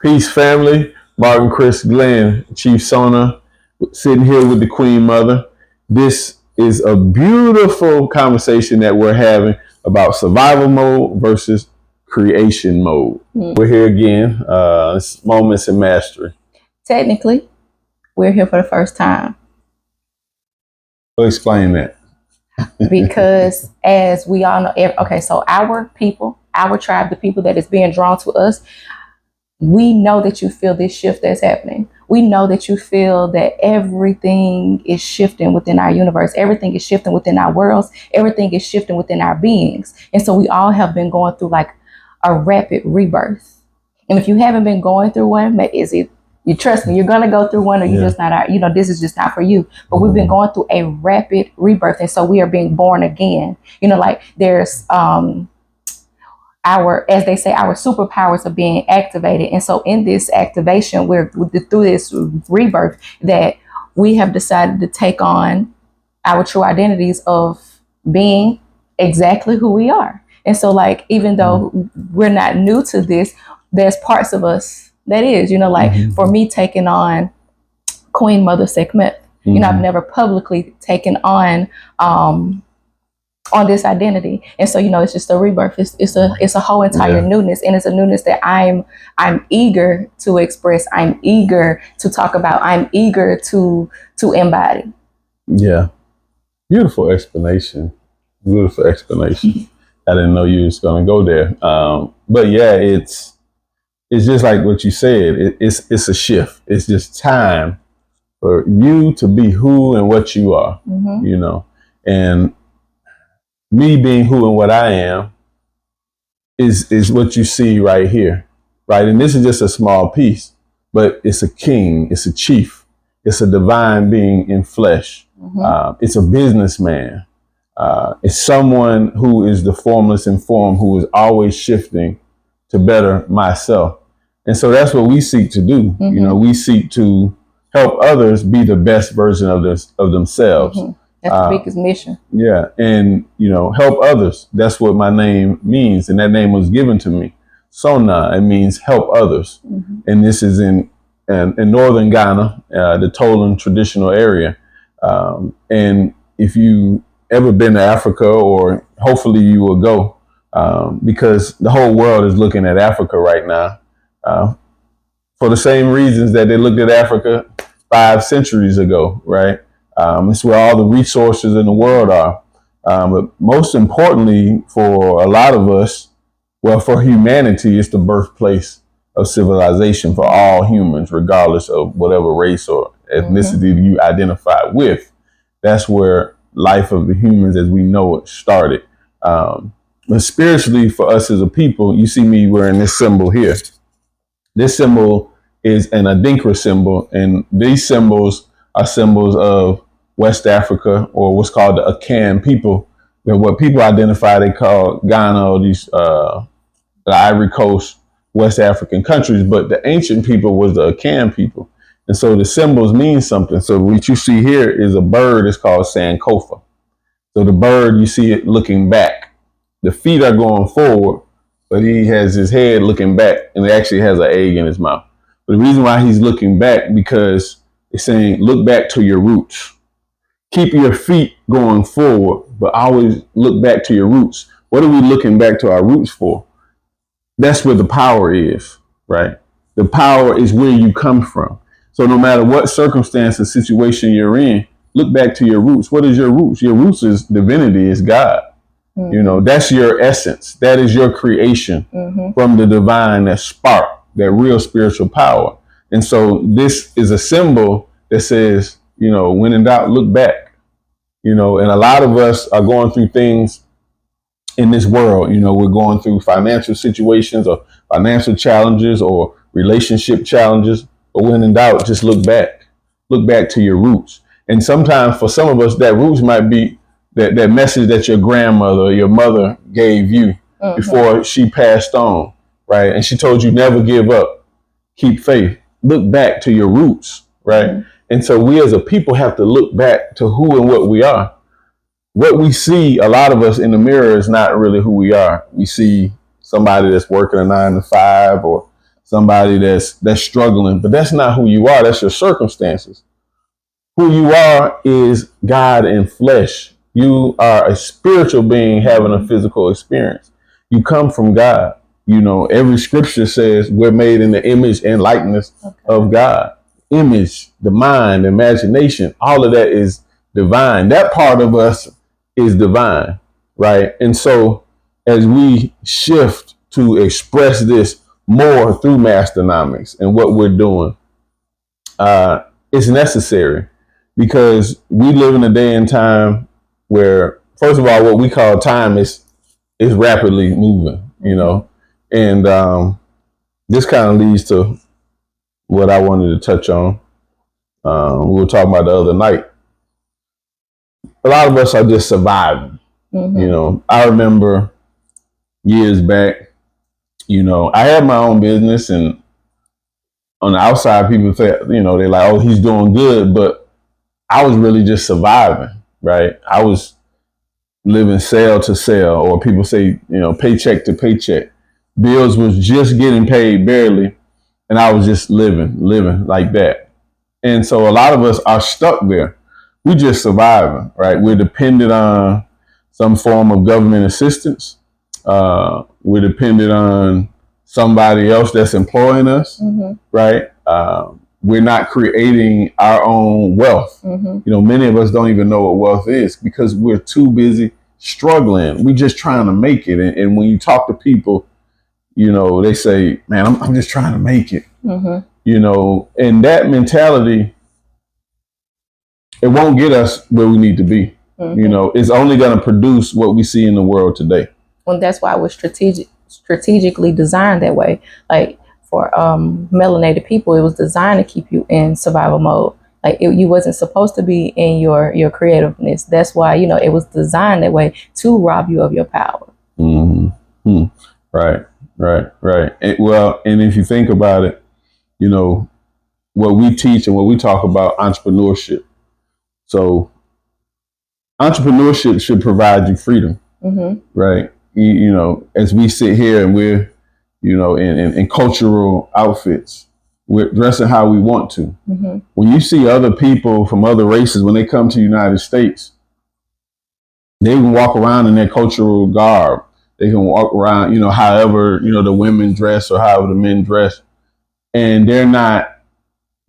Peace, family. Martin Chris Glenn, Chief Sona, sitting here with the Queen Mother. This is a beautiful conversation that we're having about survival mode versus creation mode. We're here again. It's Moments in Mastery. Technically, we're here for the first time. I'll explain that. Because as we all know, okay, so our people, our tribe, the people that is being drawn to us, we know that you feel this shift that's happening. We know that you feel that everything is shifting within our universe. Everything is shifting within our worlds. Everything is shifting within our beings. And so we all have been going through like a rapid rebirth. And if you haven't been going through one, you trust me, you're going to go through one, or you're just not, this is just not for you. But we've been going through a rapid rebirth. And so we are being born again. Like there's, as they say, our superpowers are being activated. And so in this activation, through this rebirth, that we have decided to take on our true identities of being exactly who we are. And so like, even though we're not new to this, there's parts of us that is, for me taking on Queen Mother Sekhmet, I've never publicly taken on this identity. And so, it's just a rebirth. It's a whole entire newness. And it's a newness that I'm eager to express. I'm eager to talk about. I'm eager to embody. Yeah. Beautiful explanation. I didn't know you was going to go there. But yeah, it's just like what you said. It's a shift. It's just time for you to be who and what you are, and me being who and what I am is what you see right here, right? And this is just a small piece, but it's a king, it's a chief, it's a divine being in flesh. It's a businessman. It's someone who is the formless in form, who is always shifting to better myself. And so that's what we seek to do. We seek to help others be the best version of themselves. That's the biggest mission. Yeah. And, help others. That's what my name means. And that name was given to me. Sona, it means help others. And this is in northern Ghana, the Tolan traditional area. And if you ever been to Africa, or hopefully you will go, because the whole world is looking at Africa right now, for the same reasons that they looked at Africa 5 centuries ago, right? It's where all the resources in the world are. But most importantly, for a lot of us, for humanity, it's the birthplace of civilization for all humans, regardless of whatever race or ethnicity you identify with. That's where life of the humans as we know it started. But spiritually, for us as a people, you see me wearing this symbol here. This symbol is an Adinkra symbol, and these symbols are symbols of West Africa, or what's called the Akan people. What people identify, they call Ghana, or these the Ivory Coast, West African countries, but the ancient people was the Akan people. And so the symbols mean something. So what you see here is a bird. It's called Sankofa. So the bird, you see it looking back. The feet are going forward, but he has his head looking back, and it actually has an egg in his mouth. But the reason why he's looking back, because it's saying, look back to your roots. Keep your feet going forward, but always look back to your roots. What are we looking back to our roots for? That's where the power is, right? The power is where you come from. So no matter what circumstance or situation you're in, look back to your roots. What is your roots? Your roots is divinity, is God. That's your essence. That is your creation from the divine, that spark, that real spiritual power. And so this is a symbol that says, when in doubt, look back. And a lot of us are going through things in this world. We're going through financial situations or financial challenges or relationship challenges. But when in doubt, just look back. Look back to your roots. And sometimes for some of us, that roots might be that message that your grandmother or your mother gave you before she passed on, right? And she told you, never give up, keep faith. Look back to your roots, right? And so we as a people have to look back to who and what we are. What we see, a lot of us in the mirror, is not really who we are. We see somebody that's working a 9 to 5, or somebody that's struggling, but that's not who you are. That's your circumstances. Who you are is God in flesh. You are a spiritual being having a physical experience. You come from God. You know, every scripture says we're made in the image and likeness of God. Image, the mind, imagination, all of that is divine. That part of us is divine, right? And so as we shift to express this more through Masternomics and what we're doing, it's necessary because we live in a day and time where, first of all, what we call time is rapidly moving, you know, and this kind of leads to what I wanted to touch on. We were talking about the other night. A lot of us are just surviving. You know, I remember years back, you know, I had my own business, and on the outside, people say, you know, they're like, oh, he's doing good, but I was really just surviving, right? I was living sale to sale, or people say, you know, paycheck to paycheck. Bills was just getting paid barely, and I was just living like that. And so a lot of us are stuck there. We just surviving, right? We're dependent on some form of government assistance. We're dependent on somebody else that's employing us, right? We're not creating our own wealth. You know, many of us don't even know what wealth is because we're too busy struggling. We're just trying to make it. And when you talk to people, you know, they say, man, I'm just trying to make it. You know, and that mentality, it won't get us where we need to be. You know, it's only going to produce what we see in the world today. Well, that's why it was strategically designed that way. Like for melanated people, it was designed to keep you in survival mode. Like you wasn't supposed to be in your creativeness. That's why, you know, it was designed that way to rob you of your power. Right. And if you think about it, you know, what we teach and what we talk about entrepreneurship. So entrepreneurship should provide you freedom, right? You know, as we sit here and we're, you know, in cultural outfits, we're dressing how we want to. When you see other people from other races, when they come to the United States, they can walk around in their cultural garb. They can walk around, you know, however, you know, the women dress or however the men dress, and they're not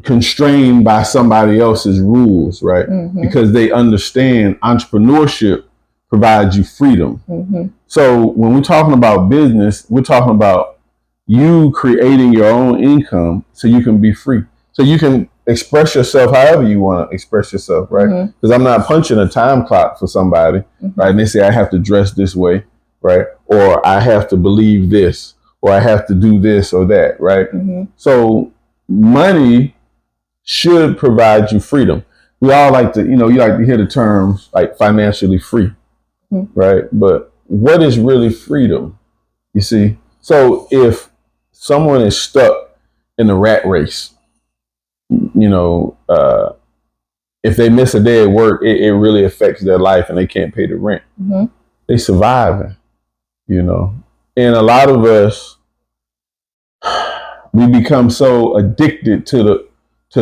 constrained by somebody else's rules, right? Because they understand entrepreneurship provides you freedom. So when we're talking about business, we're talking about you creating your own income so you can be free. So you can express yourself however you want to express yourself, right? Because I'm not punching a time clock for somebody, right? And they say I have to dress this way, right? Or I have to believe this, or I have to do this or that, right? So money should provide you freedom. We all like to, you know, you like to hear the terms like financially free, right? But what is really freedom? You see? So if someone is stuck in a rat race, you know, if they miss a day at work, it really affects their life and they can't pay the rent. They surviving, you know. And a lot of us, we become so addicted to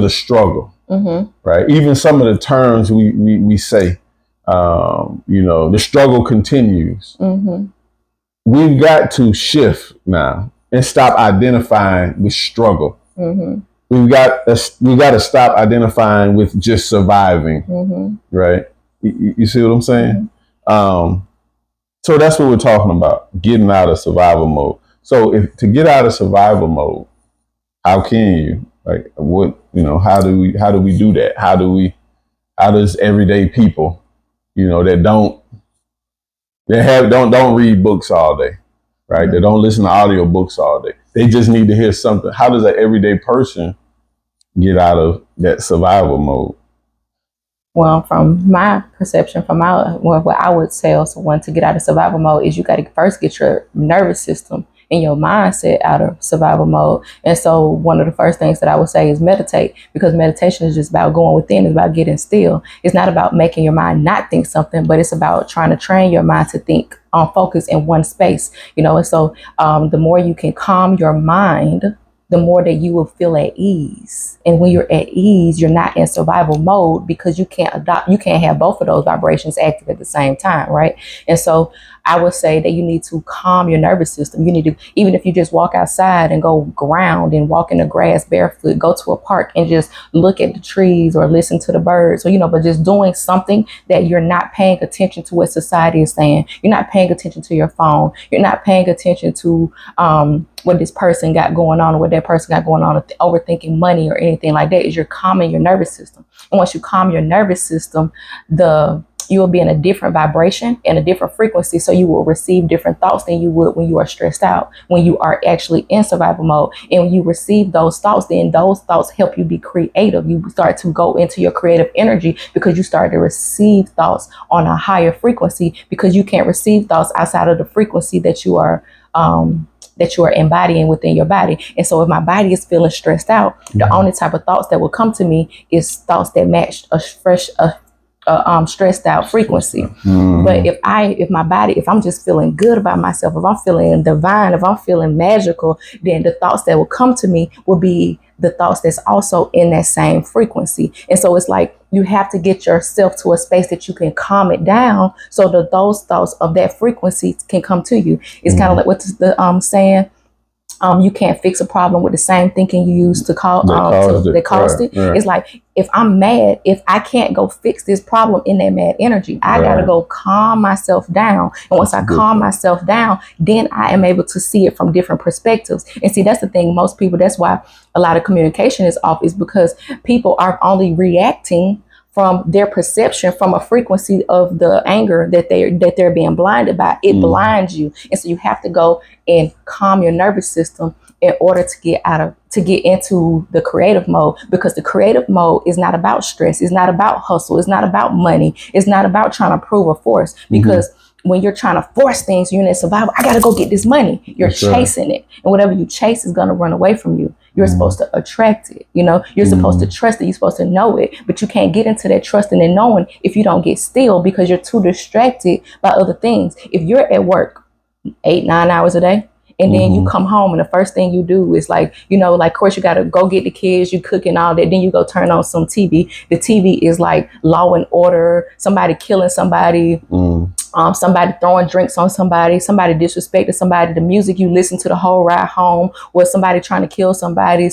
the struggle, right? Even some of the terms we say, you know, the struggle continues. We've got to shift now and stop identifying with struggle. We've got to stop identifying with just surviving, right? You see what I'm saying? So that's what we're talking about, getting out of survival mode. So to get out of survival mode, how can you? Like what, you know, how do we do that? How does everyday people, you know, that don't read books all day, right? They don't listen to audio books all day. They just need to hear something. How does an everyday person get out of that survival mode? Well, from my perception, what I would tell someone to get out of survival mode is you got to first get your nervous system and your mindset out of survival mode. And so one of the first things that I would say is meditate, because meditation is just about going within. It's about getting still. It's not about making your mind not think something, but it's about trying to train your mind to think on focus in one space, you know. And so the more you can calm your mind, the more that you will feel at ease. And when you're at ease, you're not in survival mode, because you can't have both of those vibrations active at the same time, right? And so I would say that you need to calm your nervous system. You need to, even if you just walk outside and go ground and walk in the grass barefoot, go to a park and just look at the trees or listen to the birds, or, but just doing something that you're not paying attention to what society is saying. You're not paying attention to your phone. You're not paying attention to what this person got going on or what that person got going on, overthinking money or anything like that. Is you're calming your nervous system. And once you calm your nervous system, you will be in a different vibration and a different frequency. So you will receive different thoughts than you would when you are stressed out, when you are actually in survival mode. And when you receive those thoughts, then those thoughts help you be creative. You start to go into your creative energy because you start to receive thoughts on a higher frequency, because you can't receive thoughts outside of the frequency that you are embodying within your body. And so if my body is feeling stressed out, the only type of thoughts that will come to me is thoughts that match a stressed out frequency. But if I'm just feeling good about myself, if I'm feeling divine, if I'm feeling magical, then the thoughts that will come to me will be the thoughts that's also in that same frequency. And so it's like you have to get yourself to a space that you can calm it down so that those thoughts of that frequency can come to you. It's kind of like what's the saying? You can't fix a problem with the same thinking you used to that caused it. Right. It's like, if I'm mad, if I can't go fix this problem in that mad energy, I got to go calm myself down. And once I calm myself down, then I am able to see it from different perspectives. And see, that's the thing. Most people, that's why a lot of communication is off, is because people are only reacting from their perception, from a frequency of the anger that they're being blinded by. It blinds you. And so you have to go and calm your nervous system in order to get into the creative mode, because the creative mode is not about stress. It's not about hustle. It's not about money. It's not about trying to prove a force, because when you're trying to force things, you're in survival. I got to go get this money. You're chasing it. And whatever you chase is going to run away from you. You're supposed to attract it. You're supposed to trust it. You're supposed to know it. But you can't get into that trusting and knowing if you don't get still, because you're too distracted by other things. If you're at work 8-9 hours a day, and then you come home and the first thing you do is like, of course you got to go get the kids, you cook and all that. Then you go turn on some TV. The TV is like Law and Order, somebody killing somebody, somebody throwing drinks on somebody disrespecting somebody. The music you listen to the whole ride home was somebody trying to kill somebody.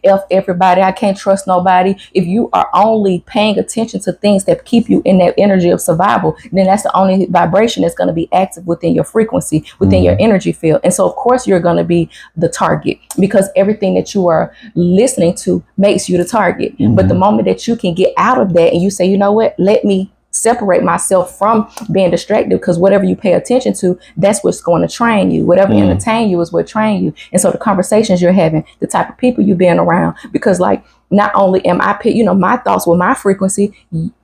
F everybody, I can't trust nobody. If you are only paying attention to things that keep you in that energy of survival, then that's the only vibration that's going to be active within your frequency, within your energy field. And so of course you're going to be the target, because everything that you are listening to makes you the target. But the moment that you can get out of that and you say, you know what, let me separate myself from being distracted, because whatever you pay attention to, that's what's going to train you. Whatever entertain you is what train you. And so the conversations you're having, the type of people you're being around, because like, not only am I, my thoughts with my frequency,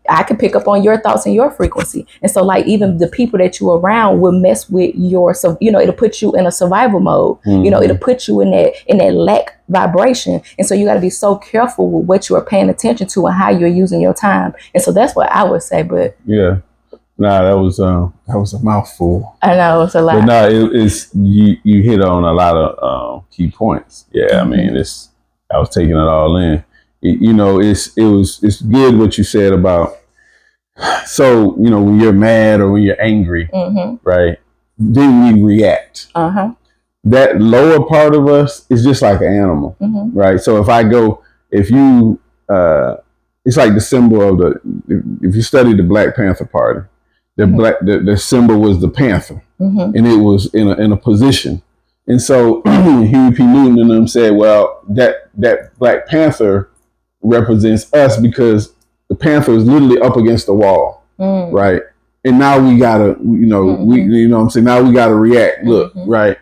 I can pick up on your thoughts and your frequency. And so like, even the people that you're around will mess with it'll put you in a survival mode. It'll put you in that lack vibration. And so you got to be so careful with what you are paying attention to and how you're using your time. And so that's what I would say. But yeah, that was a mouthful. I know it's a lot. But it's you hit on a lot of key points. Yeah, I mean, I was taking it all in. It's good what you said about, so, when you're mad or when you're angry, right, then we react. That lower part of us is just like an animal, right? So it's like the symbol of if you study the Black Panther Party, the symbol was the panther, and it was in a position. And so Huey P. Newton and them said, well, that Black Panther represents us, because the panther is literally up against the wall, right? And now we gotta, now we gotta react. Look, right?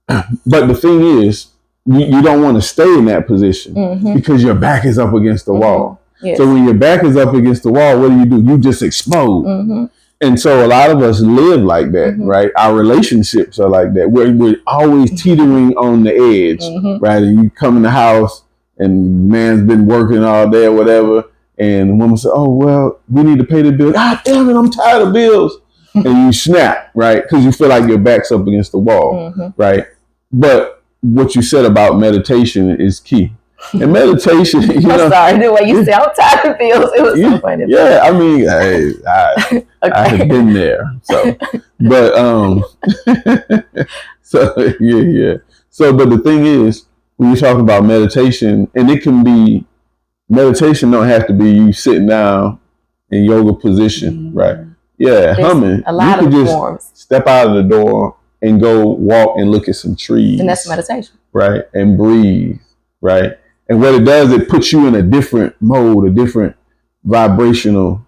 But the thing is, you don't want to stay in that position because your back is up against the wall. Yes. So when your back is up against the wall, what do? You just explode. And so a lot of us live like that, right? Our relationships are like that. We're always teetering on the edge, right? And you come in the house, and man's been working all day or whatever, and the woman said, oh, well, we need to pay the bill. God damn it, I'm tired of bills. And you snap, right? Because you feel like your back's up against the wall, right? But what you said about meditation is key. And meditation, you know. I'm sorry, the way you sound tired feels. It was so funny. Yeah, I mean, I have been there. So, but so yeah. So, but the thing is, when you're talking about meditation, and it can be meditation, don't have to be you sitting down in yoga position, right? Yeah, humming. A lot you of can just forms. Step out of the door and go walk and look at some trees, and that's meditation, right? And breathe, right? And what it does, it puts you in a different mode, a different vibrational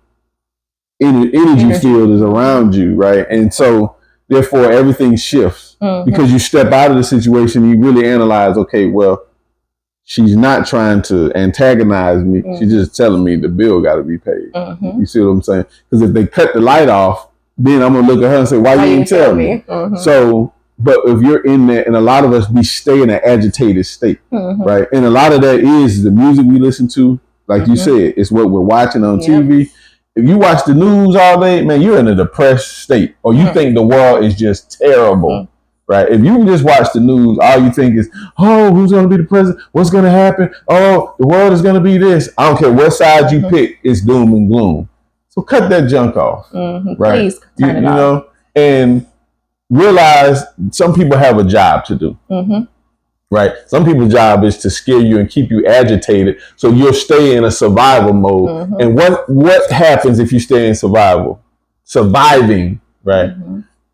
energy field is around you, right? And so, therefore, everything shifts because you step out of the situation. You really analyze, okay, well, she's not trying to antagonize me. She's just telling me the bill got to be paid. You see what I'm saying? Because if they cut the light off, then I'm going to look at her and say, why you didn't tell me? So, but if you're in there, and a lot of us, we stay in an agitated state, right? And a lot of that is the music we listen to. Like you said, it's what we're watching on TV. If you watch the news all day, man, you're in a depressed state, or you think the world is just terrible, right? If you just watch the news, all you think is, oh, who's going to be the president? What's going to happen? Oh, the world is going to be this. I don't care what side you pick, it's doom and gloom. So cut that junk off, right? Please turn it off. You know, and realize some people have a job to do, right? Some people's job is to scare you and keep you agitated, so you'll stay in a survival mode. And what happens if you stay in surviving, right?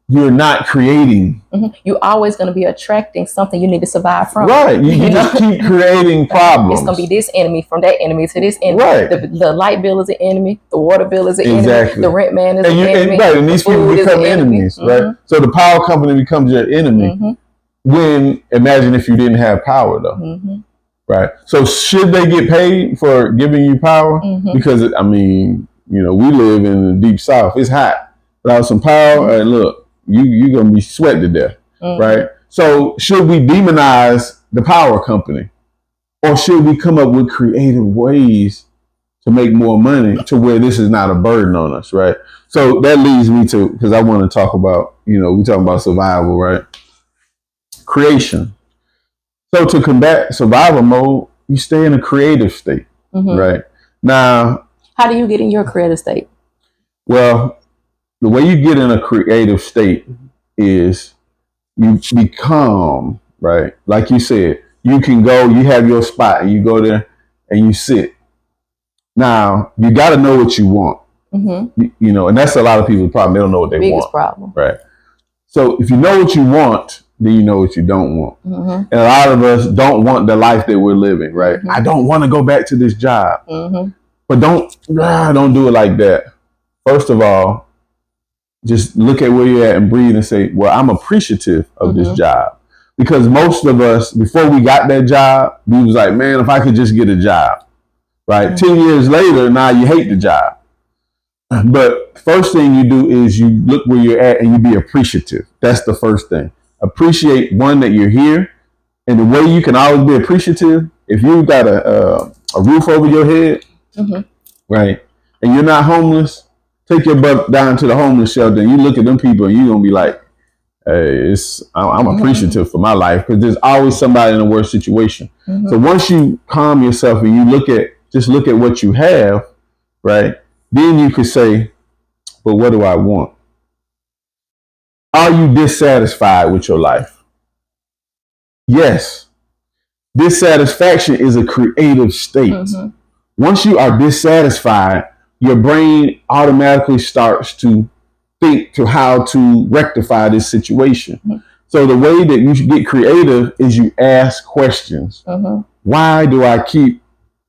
You're not creating. You're always going to be attracting something you need to survive from. Right. You just keep creating problems. It's going to be this enemy from that enemy to this enemy. Right. The light bill is an enemy. The water bill is an enemy. The rent man is an enemy. And these people become enemies, right? So the power company becomes your enemy. When, imagine if you didn't have power, though. Right. So should they get paid for giving you power? Because, I mean, you know, we live in the deep south. It's hot. Without some power, and look, you're going to be sweat to death, right? So should we demonize the power company? Or should we come up with creative ways to make more money to where this is not a burden on us, right? So that leads me to, because I want to talk about, you know, we're talking about survival, right? Creation. So to combat survival mode, you stay in a creative state, right? Now, how do you get in your creative state? Well, the way you get in a creative state is you be calm, right? Like you said, you can go, you have your spot, and you go there and you sit. Now, you got to know what you want, you know, and that's a lot of people's problem. They don't know what they want. Biggest problem. Right. So if you know what you want, then you know what you don't want. And a lot of us don't want the life that we're living, right? I don't want to go back to this job. But don't do it like that. First of all, just look at where you're at and breathe and say, well, I'm appreciative of this job. Because most of us, before we got that job, we was like, man, if I could just get a job, right? 10 years later, now you hate the job. But first thing you do is you look where you're at and you be appreciative. That's the first thing. Appreciate, one, that you're here. And the way you can always be appreciative, if you've got a roof over your head, right, and you're not homeless, take your butt down to the homeless shelter and you look at them people and you're going to be like, hey, I'm appreciative for my life, because there's always somebody in a worse situation. So once you calm yourself and you look at what you have, right, then you could say, but what do I want? Are you dissatisfied with your life? Yes. Dissatisfaction is a creative state. Once you are dissatisfied, your brain automatically starts to think to how to rectify this situation. So the way that you should get creative is you ask questions. Why do I keep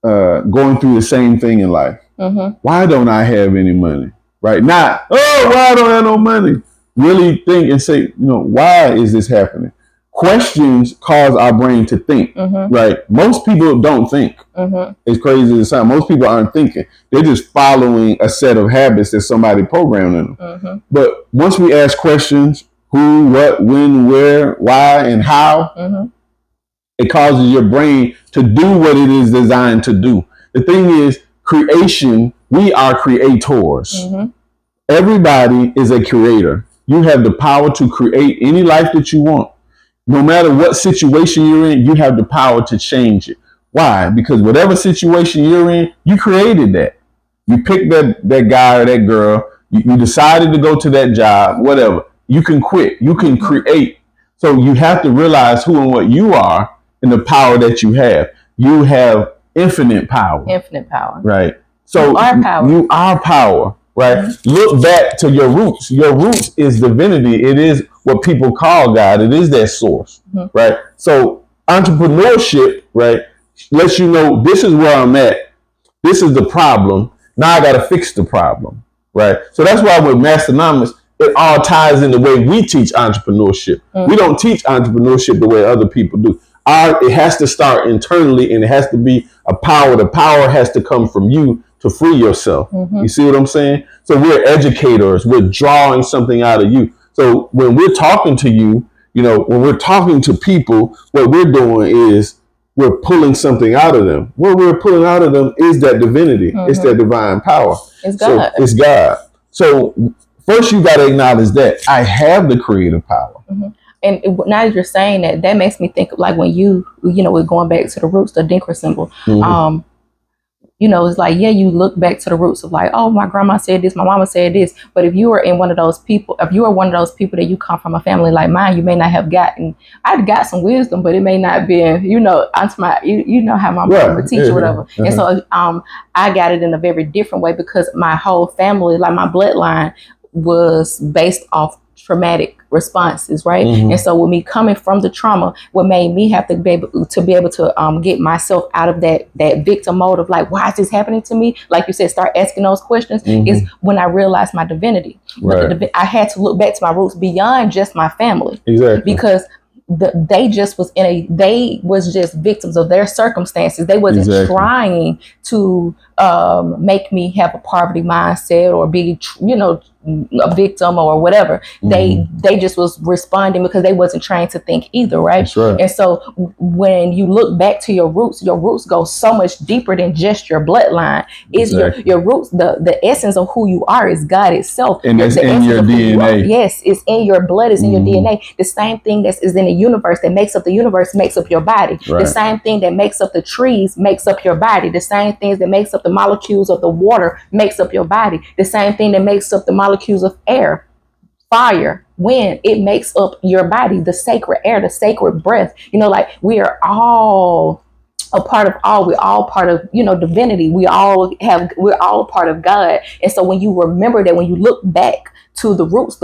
going through the same thing in life? Why don't I have any money? Right? Not, oh, why don't I have no money? Really think and say, you know, why is this happening? Questions cause our brain to think, right? Most people don't think. It's crazy as it sounds. Most people aren't thinking. They're just following a set of habits that somebody programmed in them. But once we ask questions, who, what, when, where, why, and how, it causes your brain to do what it is designed to do. The thing is, creation, we are creators. Everybody is a creator. You have the power to create any life that you want. No matter what situation you're in, you have the power to change it. Why? Because whatever situation you're in, you created that. You picked that guy or that girl. You decided to go to that job, whatever. You can quit. You can create. So you have to realize who and what you are and the power that you have. You have infinite power. Infinite power. Right. So you are power. You are power. Right. Mm-hmm. Look back to your roots. Your roots is divinity. It is what people call God. It is that source. Mm-hmm. Right. So entrepreneurship, right, lets you know this is where I'm at. This is the problem. Now I got to fix the problem. Right. So that's why with Masternomics, it all ties in the way we teach entrepreneurship. Mm-hmm. We don't teach entrepreneurship the way other people do. It has to start internally, and it has to be a power. The power has to come from you to free yourself. Mm-hmm. You see what I'm saying? So we're educators. We're drawing something out of you. So when we're talking to you, when we're talking to people, what we're doing is we're pulling something out of them. What we're pulling out of them is that divinity. Mm-hmm. It's that divine power. It's God. So it's God. So first you got to acknowledge that I have the creative power. Mm-hmm. And now that you're saying that, that makes me think of like when we're going back to the roots, the Dinkra symbol. Mm-hmm. It's like, yeah, you look back to the roots of like, oh, my grandma said this, my mama said this. But if you are one of those people that you come from a family like mine, you may not have I'd got some wisdom, but it may not be, onto my, how my mom would teach or whatever. Uh-huh. And so I got it in a very different way because my whole family, like my bloodline, was based off traumatic responses, right? Mm-hmm. And so with me coming from the trauma, what made me have to be able to get myself out of that victim mode of like, why is this happening to me? Like you said, start asking those questions. Mm-hmm. Is when I realized my divinity. Right. But I had to look back to my roots beyond just my family. Exactly. Because they was just victims of their circumstances. They wasn't trying to make me have a poverty mindset or be, a victim or whatever. Mm-hmm. They just was responding because they wasn't trying to think either, right? That's right. And so when you look back to your roots go so much deeper than just your bloodline. It's your roots, the essence of who you are is God itself. And it's in your DNA. Yes, it's in your blood, it's in your DNA. The same thing that is in the universe that makes up the universe makes up your body. Right. The same thing that makes up the trees makes up your body. The same things that makes up the molecules of the water makes up your body. The same thing that makes up the molecules of air, fire, wind, it makes up your body. The sacred air, the sacred breath, like we are all a part of all. We're all part of, divinity. We're all a part of God. And so when you remember that, when you look back to the roots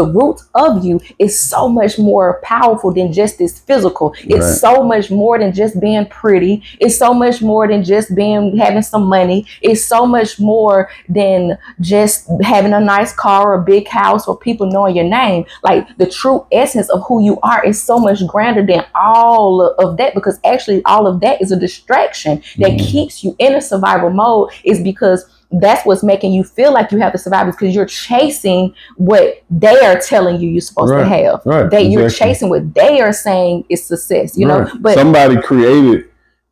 of you is so much more powerful than just this physical. It's so much more than just being pretty. It's so much more than just having some money. It's so much more than just having a nice car or a big house or people knowing your name. Like the true essence of who you are is so much grander than all of that, because actually all of that is a distraction that keeps you in a survival mode, is because that's what's making you feel like you have to survive, because you're chasing what they are telling you you're supposed to have. Right. You're chasing what they are saying is success, know. But somebody created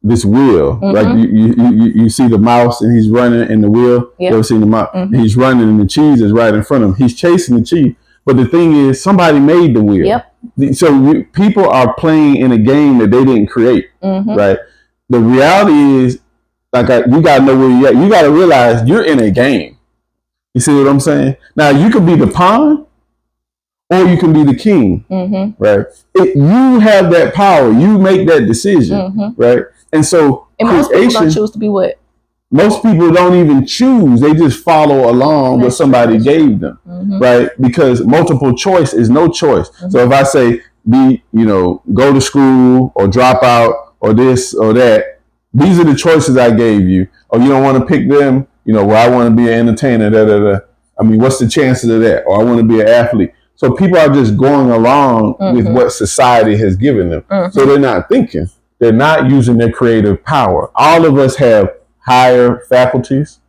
this wheel. Mm-hmm. Like you see the mouse and he's running in the wheel. Yep. You ever seen the mouse? Mm-hmm. He's running and the cheese is right in front of him. He's chasing the cheese. But the thing is, somebody made the wheel. Yep. So people are playing in a game that they didn't create. Mm-hmm. Right. The reality is, you gotta know where you're at. You gotta realize you're in a game. You see what I'm saying? Now you can be the pawn, or you can be the king. Mm-hmm. Right? You have that power. You make that decision. Right? And so, most people don't choose to be what? Most people don't even choose. They just follow along what somebody gave them. Mm-hmm. Right? Because multiple choice is no choice. Mm-hmm. So if I say go to school or drop out or this or that, these are the choices I gave you. Oh, you don't want to pick them? I want to be an entertainer. I mean, what's the chances of that? Or I want to be an athlete. So people are just going along with what society has given them. So they're not thinking. They're not using their creative power. All of us have higher faculties,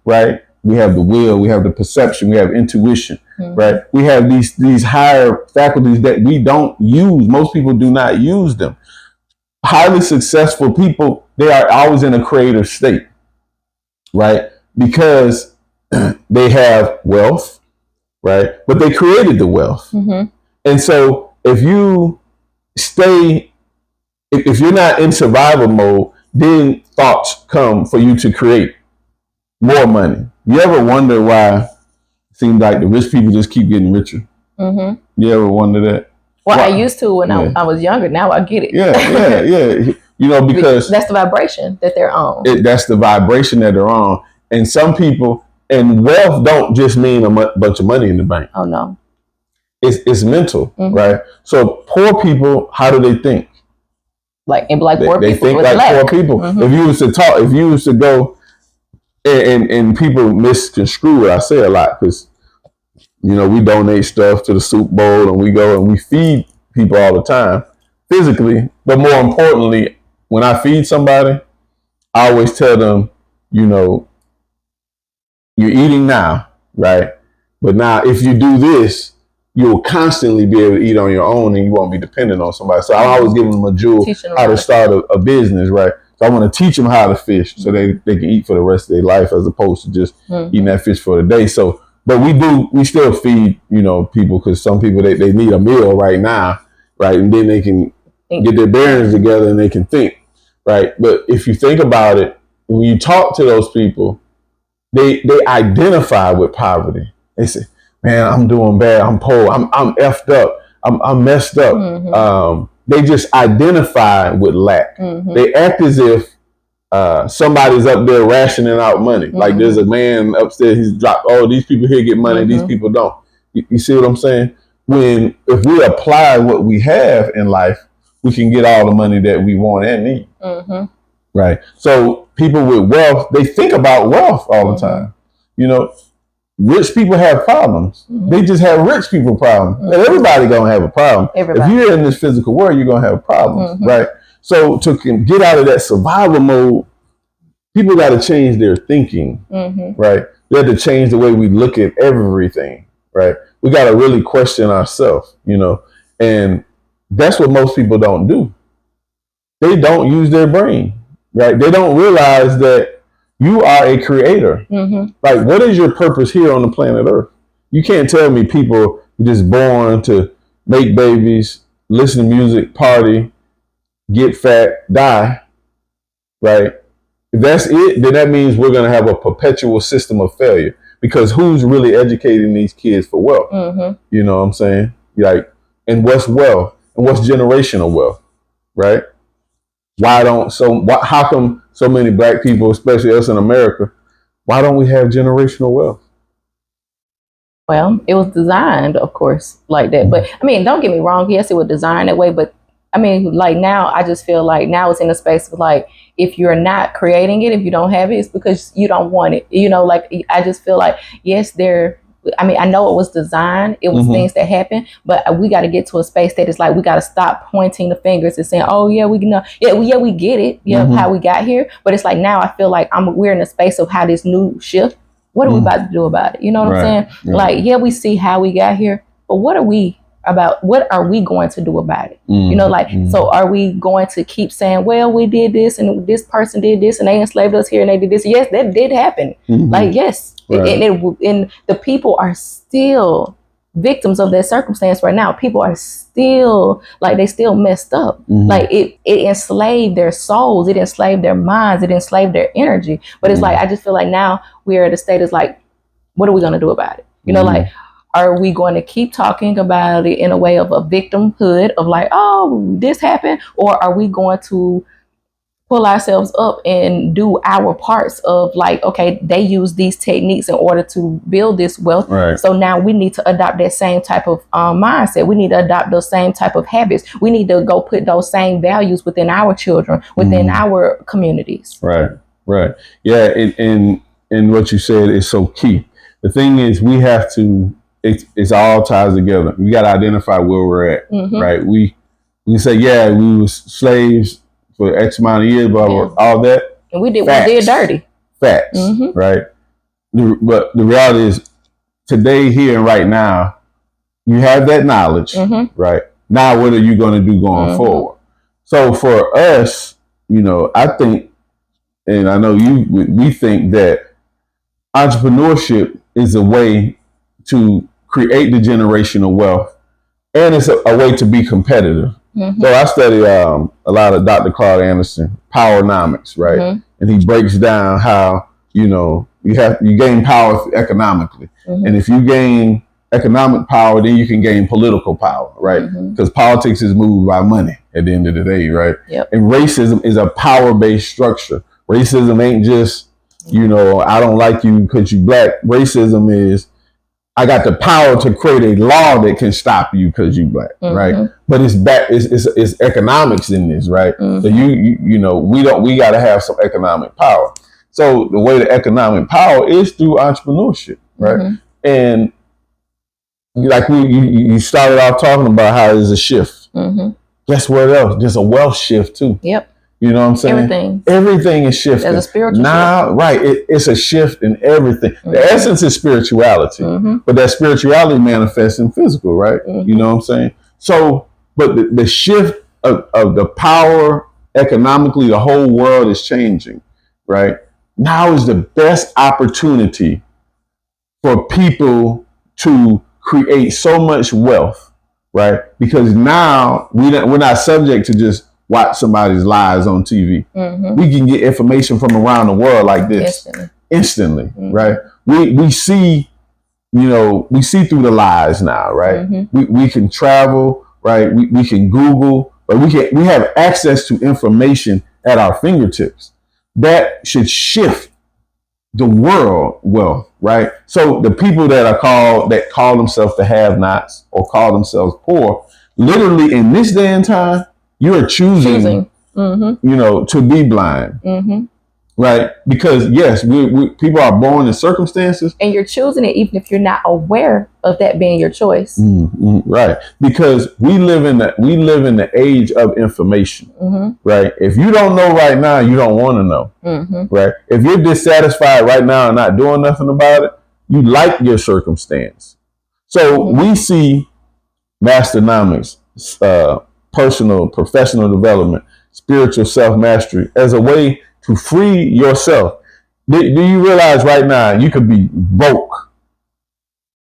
right? We have the will, we have the perception, we have intuition, right? We have these higher faculties that we don't use. Most people do not use them. Highly successful people, they are always in a creative state, right? Because they have wealth, right? But they created the wealth. Mm-hmm. And so if you stay, if you're not in survival mode, then thoughts come for you to create more money. You ever wonder why it seems like the rich people just keep getting richer? Mm-hmm. You ever wonder that? Well, I used to when I was younger. Now I get it. Yeah. You know, because that's the vibration that they're on. That's the vibration that they're on. And some people, and wealth don't just mean a bunch of money in the bank. Oh, no. It's mental, right? So poor people, how do they think? Like poor people. They think like poor people. Mm-hmm. If you was to go, and people misconstrue what I say a lot, because you know we donate stuff to the Super Bowl and we go and we feed people all the time physically, but more importantly, when I feed somebody, I always tell them, you know, you're eating now, right? But now if you do this, you'll constantly be able to eat on your own and you won't be dependent on somebody. So I always give them a jewel how to start a business, right? So I want to teach them how to fish so they can eat for the rest of their life as opposed to just eating that fish for the day. So, but we still feed, you know, people, because some people, they need a meal right now, right? And then they can get their bearings together and they can think, right? But if you think about it, when you talk to those people, they identify with poverty. They say, man, I'm doing bad. I'm poor. I'm effed up. I'm messed up. Mm-hmm. They just identify with lack. Mm-hmm. They act as if somebody's up there rationing out money. Mm-hmm. Like there's a man upstairs, he's dropped, oh, these people here get money, these people don't. You see what I'm saying? If we apply what we have in life, we can get all the money that we want and need. Mm-hmm. Right? So people with wealth, they think about wealth all the time. You know, rich people have problems. Mm-hmm. They just have rich people problems. Mm-hmm. And everybody gonna have a problem. If you're in this physical world, you're gonna have problems, right? So to get out of that survival mode, people got to change their thinking, right? We have to change the way we look at everything, right? We got to really question ourselves, you know, and that's what most people don't do. They don't use their brain, right? They don't realize that you are a creator. Mm-hmm. Like, what is your purpose here on the planet Earth? You can't tell me people just born to make babies, listen to music, party, get fat, die, right? If that's it, then that means we're going to have a perpetual system of failure, because who's really educating these kids for wealth? Mm-hmm. You know what I'm saying? Like, and what's wealth? And what's generational wealth, right? How come so many black people, especially us in America, why don't we have generational wealth? Well, it was designed, of course, like that. But I mean, don't get me wrong. Yes, it was designed that way. But I mean, like now, I just feel like now it's in a space of like, if you're not creating it, if you don't have it, it's because you don't want it. You know, like I just feel like, yes, I mean, I know it was designed. It was things that happened, but we got to get to a space that is like, we got to stop pointing the fingers and saying, oh yeah, we know, yeah, we get it, how we got here. But it's like now I feel like we're in a space of how this new shift. What are we about to do about it? You know what I'm saying? Right. Like, yeah, we see how we got here, but what are we going to do about it? You know, like, so are we going to keep saying, well, we did this and this person did this and they enslaved us here and they did this? Yes, that did happen. Like, yes. Right. And the people are still victims of that circumstance right now. People are still like, they still messed up. Like it enslaved their souls, it enslaved their minds, it enslaved their energy. But it's like, I just feel like now we're at a state is like, what are we going to do about it? You know, like, are we going to keep talking about it in a way of a victimhood of like, oh, this happened? Or are we going to pull ourselves up and do our parts of like, okay, they use these techniques in order to build this wealth. Right. So now we need to adopt that same type of mindset. We need to adopt those same type of habits. We need to go put those same values within our children, within our communities. Right. Yeah. And what you said is so key. The thing is, we have to, it's all ties together. We got to identify where we're at, right? We say, yeah, we were slaves for X amount of years, but all that. And we did dirty. Facts, right? But the reality is, today, here and right now, you have that knowledge, right? Now, what are you going to do going forward? So for us, you know, I think, and I know we think that entrepreneurship is a way to create the generational wealth, and it's a way to be competitive. So I study a lot of Dr. Claude Anderson, Powernomics, right? And he breaks down how, you gain power economically. And if you gain economic power, then you can gain political power, right? Because politics is moved by money at the end of the day, right? And racism is a power-based structure. Racism ain't just, I don't like you because you black. Racism is, I got the power to create a law that can stop you because you black, right? But it's economics in this, right? So we got to have some economic power. So the way to economic power is through entrepreneurship, right? And like you started off talking about how there's a shift. Guess what else? There's a wealth shift too. You know what I'm saying? Everything is shifting. There's a spiritual now, shift. Right. It's a shift in everything. The essence is spirituality, but that spirituality manifests in physical, right? You know what I'm saying? So, but the shift of the power economically, the whole world is changing, right? Now is the best opportunity for people to create so much wealth, right? Because now we're not subject to just watch somebody's lives on TV. We can get information from around the world like this instantly, right? We see, we see through the lies now, right? We can travel, right? We can Google, but we have access to information at our fingertips. That should shift the world wealth, right? So the people that call themselves the have-nots or call themselves poor, literally in this day and time, you are choosing. To be blind, right? Because yes, we people are born in circumstances, and you're choosing it even if you're not aware of that being your choice, right? Because we live in the age of information, right? If you don't know right now, you don't want to know, right? If you're dissatisfied right now and not doing nothing about it, you like your circumstance. So we see Masternomics, personal, professional development, spiritual self-mastery as a way to free yourself. Do you realize right now you could be broke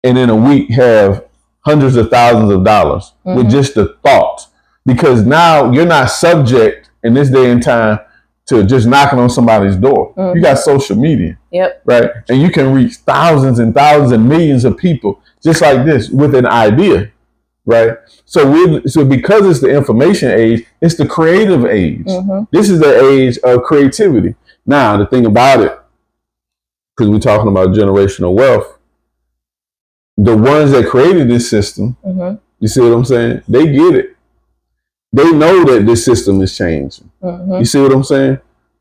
and in a week have hundreds of thousands of dollars with just the thought? Because now you're not subject in this day and time to just knocking on somebody's door. You got social media, right? And you can reach thousands and thousands and millions of people just like this with an idea. Right. So because it's the information age, it's the creative age. This is the age of creativity. Now, the thing about it, because we're talking about generational wealth, the ones that created this system, you see what I'm saying? They get it. They know that this system is changing. You see what I'm saying?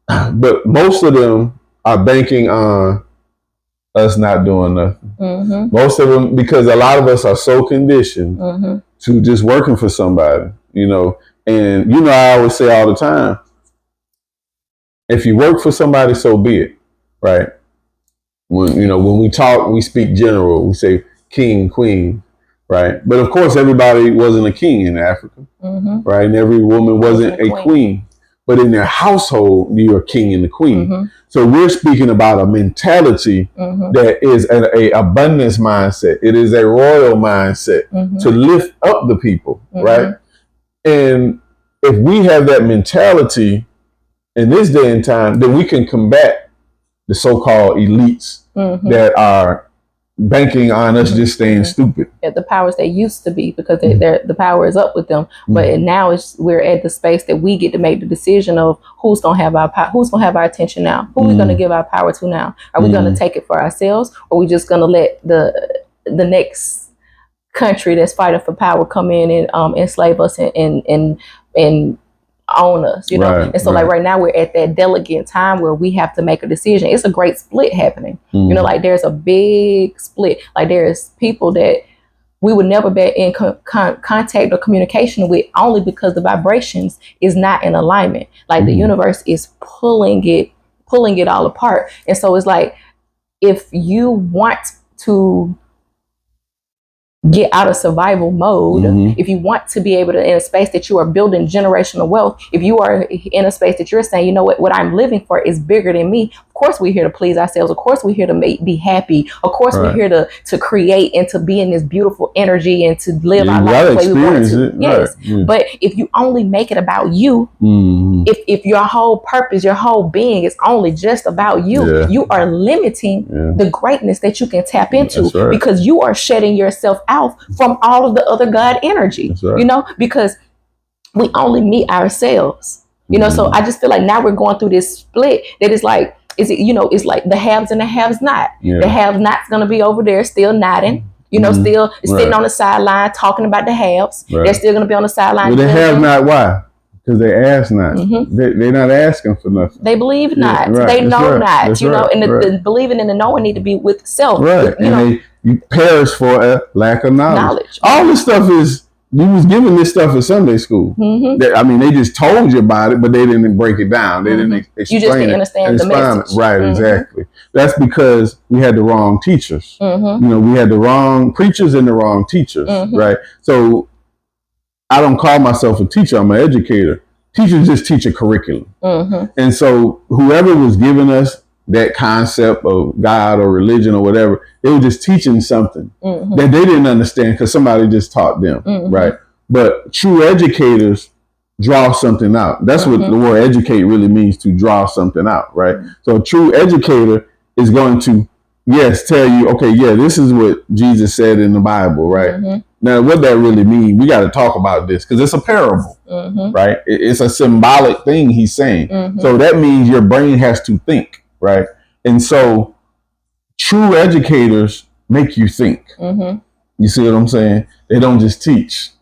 But most of them are banking on us not doing nothing. Most of them, because a lot of us are so conditioned to just working for somebody, and I always say all the time, if you work for somebody, so be it, right? When we talk, we speak general, we say king, queen, right? But of course, everybody wasn't a king in Africa, right? And every woman wasn't a queen. But in their household, you're a king and a queen. So we're speaking about a mentality that is an abundance mindset. It is a royal mindset to lift up the people, right? And if we have that mentality in this day and time, then we can combat the so-called elites that are banking on us just staying stupid. The powers they used to be, because the power is up with them. But now we're at the space that we get to make the decision of who's gonna have our power, who's gonna have our attention now, who we gonna give our power to now. Are we gonna take it for ourselves, or are we just gonna let the next country that's fighting for power come in and enslave us and own us, Right, and so like right now we're at that delicate time where we have to make a decision. It's a great split happening. Like there's a big split. Like there's people that we would never be in contact or communication with, only because the vibrations is not in alignment. Like the universe is pulling it all apart. And so it's like, if you want to get out of survival mode, if you want to be able to, in a space that you are building generational wealth, if you are in a space that you're saying, what I'm living for is bigger than me, course we're here to please ourselves. Of course we're here to be happy. Of course we're here to create and to be in this beautiful energy and to live our life the way we want to. Yes. Right. But if you only make it about you, if your whole purpose, your whole being is only just about you, you are limiting the greatness that you can tap into, because you are shutting yourself out from all of the other God energy, you know, because we only meet ourselves, you know. So I just feel like now we're going through this split that is like, is it, you know, it's like the haves and the haves not. The have not's going to be over there still nodding, you know, still sitting on the sideline talking about the haves. They're still going to be on the sideline. Well, they have not. Why? Because they ask not. They're not asking for nothing. They believe not. They know not. That's, you know, and the believing and the knowing need to be with self. Right. You know, you perish for a lack of knowledge. All this stuff is, you was given this stuff in Sunday school. I mean, they just told you about it, but they didn't break it down. They didn't explain you just didn't understand the message. Right, exactly. That's because we had the wrong teachers. You know, we had the wrong preachers and the wrong teachers, right? So I don't call myself a teacher. I'm an educator. Teachers just teach a curriculum. And so whoever was giving us that concept of God or religion or whatever, they were just teaching something that they didn't understand because somebody just taught them, right? But true educators draw something out. That's what the word educate really means, to draw something out, right? So a true educator is going to, tell you, okay, this is what Jesus said in the Bible, right? Now, what that really means, we got to talk about this because it's a parable, right? It's a symbolic thing he's saying. So that means your brain has to think. Right. And so true educators make you think. You see what I'm saying? They don't just teach.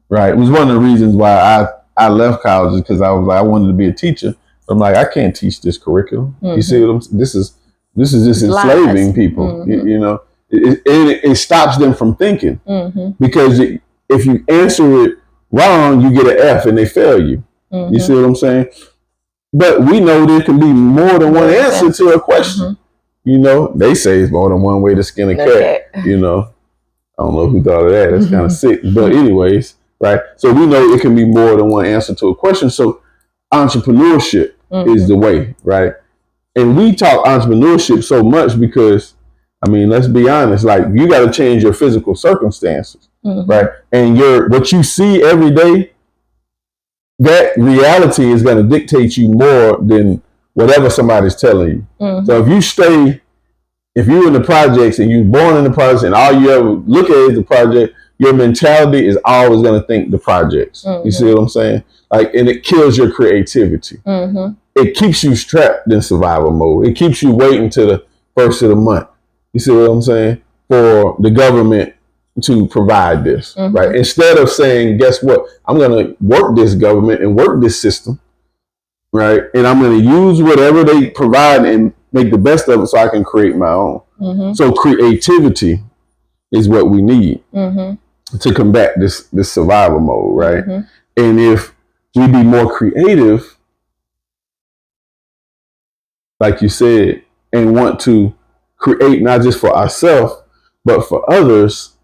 Right. It was one of the reasons why I left college, because I was like, I wanted to be a teacher. I'm like, I can't teach this curriculum. You see what I'm saying? This is just enslaving people. You know, it stops them from thinking, because if you answer it wrong, you get an F and they fail you. You see what I'm saying? But we know there can be more than one answer to a question. You know, they say it's more than one way to skin a cat. You know, I don't know who thought of that. That's kind of sick. But anyways, right? So we know it can be more than one answer to a question. So entrepreneurship is the way, right? And we talk entrepreneurship so much because, I mean, let's be honest, like, you got to change your physical circumstances, right? And what you see every day, that reality is going to dictate you more than whatever somebody's telling you. So if you're in the projects and you're born in the projects and all you ever look at is the project, your mentality is always going to think the projects. You see what I'm saying? Like, and it kills your creativity. It keeps you trapped in survival mode. It keeps you waiting till the first of the month. You see what I'm saying? For the government to provide this, right? Instead of saying, guess what? I'm going to work this government and work this system, right? And I'm going to use whatever they provide and make the best of it so I can create my own. So creativity is what we need to combat this survival mode, right? And if we be more creative, like you said, and want to create not just for ourselves, but for others,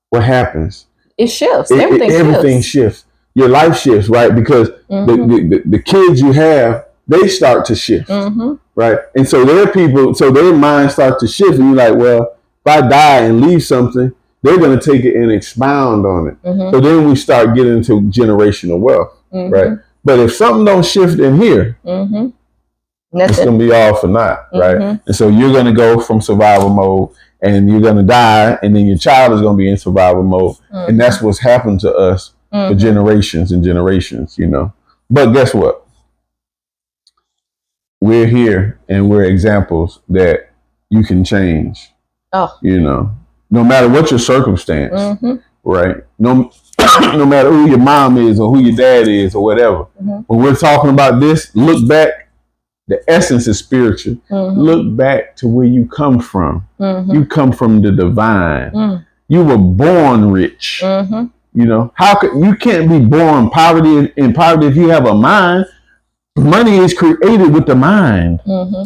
what happens? It shifts. Everything shifts. Your life shifts, right? Because the kids you have, they start to shift, right? And so their minds start to shift, and you're like, well, if I die and leave something, they're going to take it and expound on it. So then we start getting into generational wealth, right? But if something don't shift in here, it's going to be all for naught, right? And so you're going to go from survival mode, and you're going to die, and then your child is going to be in survival mode. And that's what's happened to us for generations and generations, you know. But guess what? We're here, and we're examples that you can change, you know, no matter what your circumstance, right? No matter who your mom is or who your dad is or whatever. When we're talking about this, look back. The essence is spiritual. Look back to where you come from. You come from the divine. You were born rich. You know, you can't be born in poverty if you have a mind. Money is created with the mind,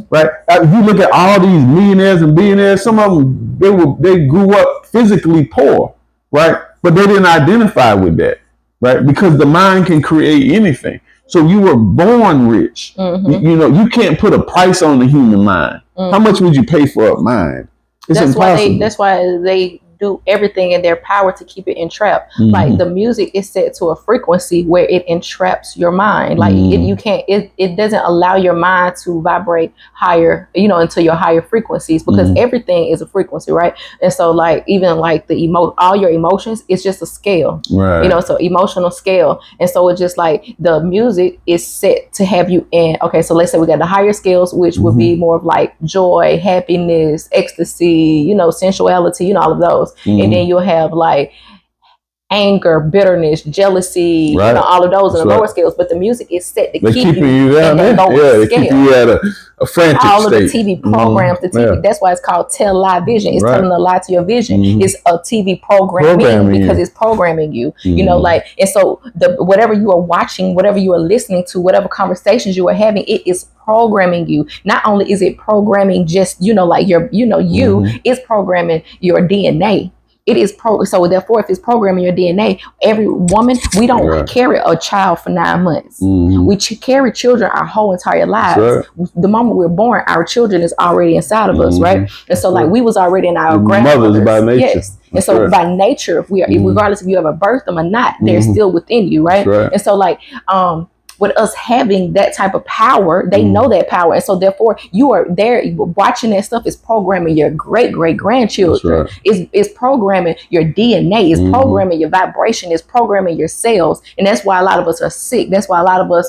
right? If you look at all these millionaires and billionaires, some of them they grew up physically poor, right? But they didn't identify with that, right? Because the mind can create anything. So you were born rich. You know, you can't put a price on the human mind. How much would you pay for a mind? It's impossible. That's why they do everything in their power to keep it entrapped. Like the music is set to a frequency where it entraps your mind. Like it doesn't allow your mind to vibrate higher, into your higher frequencies, because everything is a frequency, right? And so like even like all your emotions, it's just a scale, right? So emotional scale. And so it's just like the music is set to have you in. Okay, so let's say we got the higher scales, which would be more of like joy, happiness, ecstasy, sensuality, all of those. And then you'll have like anger, bitterness, jealousy, all of those in the lower scales. But the music is set to keep you down in the lower scale. Keep you at a frantic all state. Of the TV programs, the TV, that's why it's called tell lie vision. It's telling a lie to your vision. It's a TV programming because it's programming you. And so whatever you are watching, whatever you are listening to, whatever conversations you are having, it is programming you. Not only is it programming just, like your, it's programming your DNA. It is so therefore, if it's programming your DNA, every woman, we don't carry a child for 9 months. We carry children our whole entire lives. The moment we're born, our children is already inside of us, right? And so like we was already in our grandmothers by nature. Yes. And so by nature, we are, regardless if you ever birthed them or not, they're still within you, right? And so like with us having that type of power, they know that power. And so therefore you are there watching that stuff is programming your great-great-grandchildren. It's programming your DNA. It's programming your vibration. It's programming your cells. And that's why a lot of us are sick. That's why a lot of us,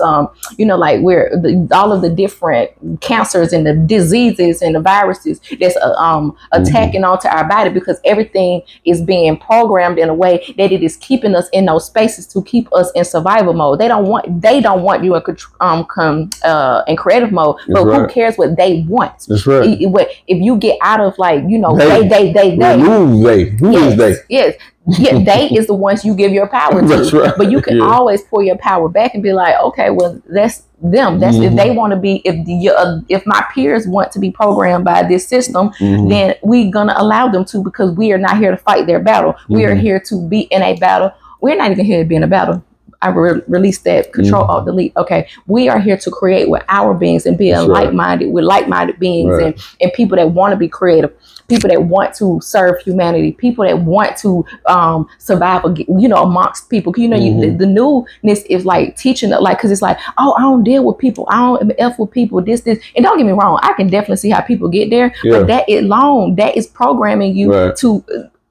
like we're all of the different cancers and the diseases and the viruses that's attacking onto our body, because everything is being programmed in a way that it is keeping us in those spaces to keep us in survival mode. They don't want you in creative mode, but who cares what they want? That's right. If you get out of like, they. Who's they? Who is they? Yes. Yeah, they is the ones you give your power to. That's right. But you can always pull your power back and be like, okay, well, that's them. That's if they want to be. If my peers want to be programmed by this system, then we're gonna allow them to, because we are not here to fight their battle. We are here to be in a battle. We're not even here to be in a battle. I released that Control Alt Delete. Okay, we are here to create with our beings and being like-minded with like-minded beings and people that want to be creative, people that want to serve humanity, people that want to survive, amongst people. The newness is like teaching, like, because it's like, oh, I don't deal with people, I don't F with people, this, and don't get me wrong, I can definitely see how people get there, but that is programming you to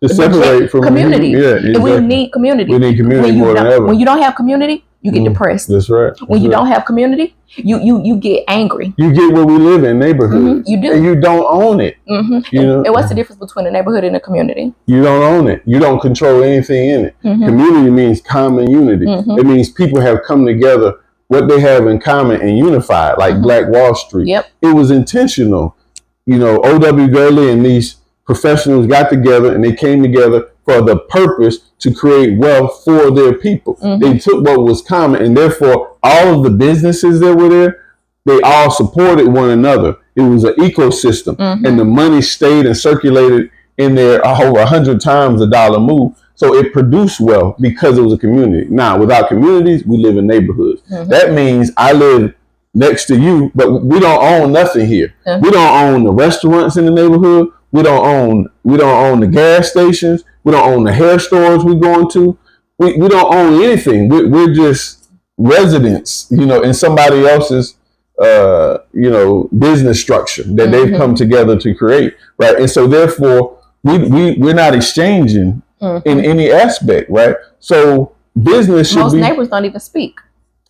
separate from community. And we need community. We need community more than ever. When you don't have community, you get depressed. That's right. When you don't have community, you get angry. You get where we live in neighborhoods. You do. And you don't own it. And what's the difference between a neighborhood and a community? You don't own it. You don't control anything in it. Community means common unity. It means people have come together, what they have in common, and unified, like Black Wall Street. It was intentional. O.W. Gurley and these professionals got together, and they came together for the purpose to create wealth for their people. They took what was common, and therefore all of the businesses that were there, they all supported one another. It was an ecosystem, and the money stayed and circulated in there over 100 times a dollar move. So it produced wealth because it was a community. Now, without communities, we live in neighborhoods. That means I live next to you, but we don't own nothing here. We don't own the restaurants in the neighborhood. We don't own the gas stations. We don't own the hair stores we're going to. We don't own anything. We're just residents, in somebody else's, business structure that they've come together to create, right? And so therefore, we're not exchanging in any aspect, right? So business should most neighbors don't even speak.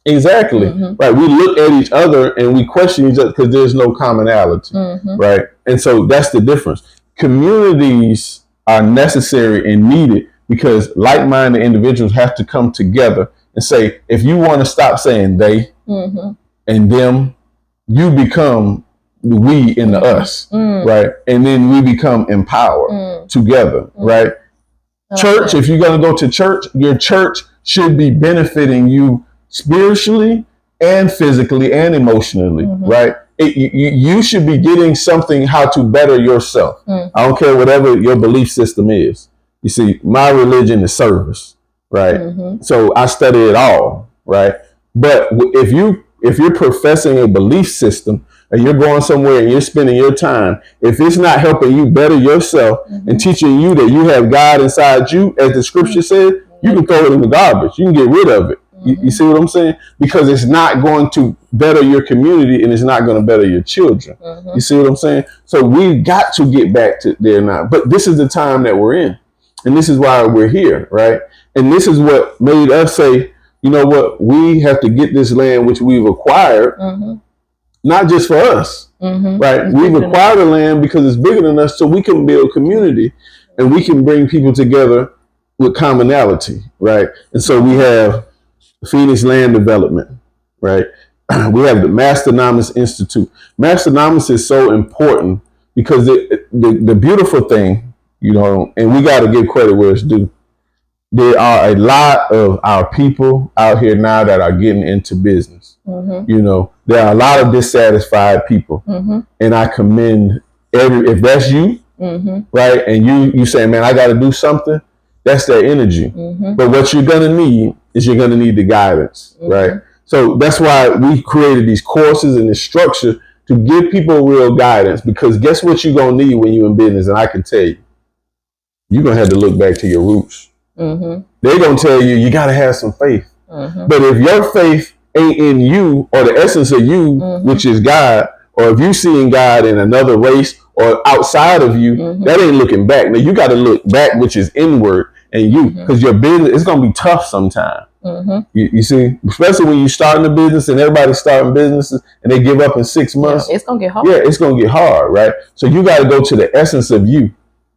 Exactly. Right. We look at each other and we question each other because there's no commonality. Right. And so that's the difference. Communities are necessary and needed because like-minded individuals have to come together and say, if you want to stop saying they and them, you become the we in the us. Right. And then we become empowered together. Right. Church, if you're going to go to church, your church should be benefiting you spiritually and physically and emotionally, right? You should be getting something how to better yourself. I don't care whatever your belief system is. You see, my religion is service, right? So I study it all, right? But if you're professing a belief system, and you're going somewhere and you're spending your time, if it's not helping you better yourself and teaching you that you have God inside you, as the scripture says, you can throw it in the garbage. You can get rid of it. You see what I'm saying? Because it's not going to better your community and it's not going to better your children. You see what I'm saying? So we've got to get back to there now. But this is the time that we're in. And this is why we're here, right? And this is what made us say, you know what? We have to get this land which we've acquired, not just for us, right? We've acquired the land because it's bigger than us, so we can build community and we can bring people together with commonality, right? And so we have Phoenix Land Development, right? We have the Masternomics Institute. Masternomics is so important because the beautiful thing, you know, and we got to give credit where it's due. There are a lot of our people out here now that are getting into business. You know, there are a lot of dissatisfied people, and I commend if that's you, right? And you say, man, I got to do something. That's their energy. But what you're gonna need is you're gonna need the guidance, right? So that's why we created these courses and this structure to give people real guidance. Because guess what you're gonna need when you're in business, and I can tell you, you're gonna have to look back to your roots. They're gonna tell you you gotta have some faith. But if your faith ain't in you or the essence of you, which is God, or if you seeing God in another race or outside of you, that ain't looking back. Now you got to look back, which is inward, and you, because your business, it's gonna be tough sometime. You see, especially when you're starting a business and everybody's starting businesses and they give up in 6 months. It's gonna get hard. Yeah, it's gonna get hard, right? So you got to go to the essence of you,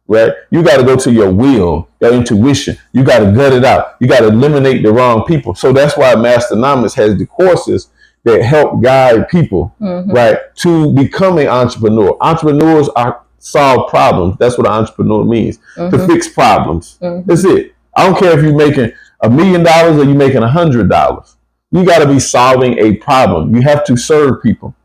right? You got to go to your will, your intuition. You got to gut it out. You got to eliminate the wrong people. So that's why Masternomics has the courses that help guide people, right, to become an entrepreneur. Entrepreneurs solve problems. That's what an entrepreneur means, to fix problems. That's it. I don't care if you're making $1 million or you're making $100. You got to be solving a problem. You have to serve people.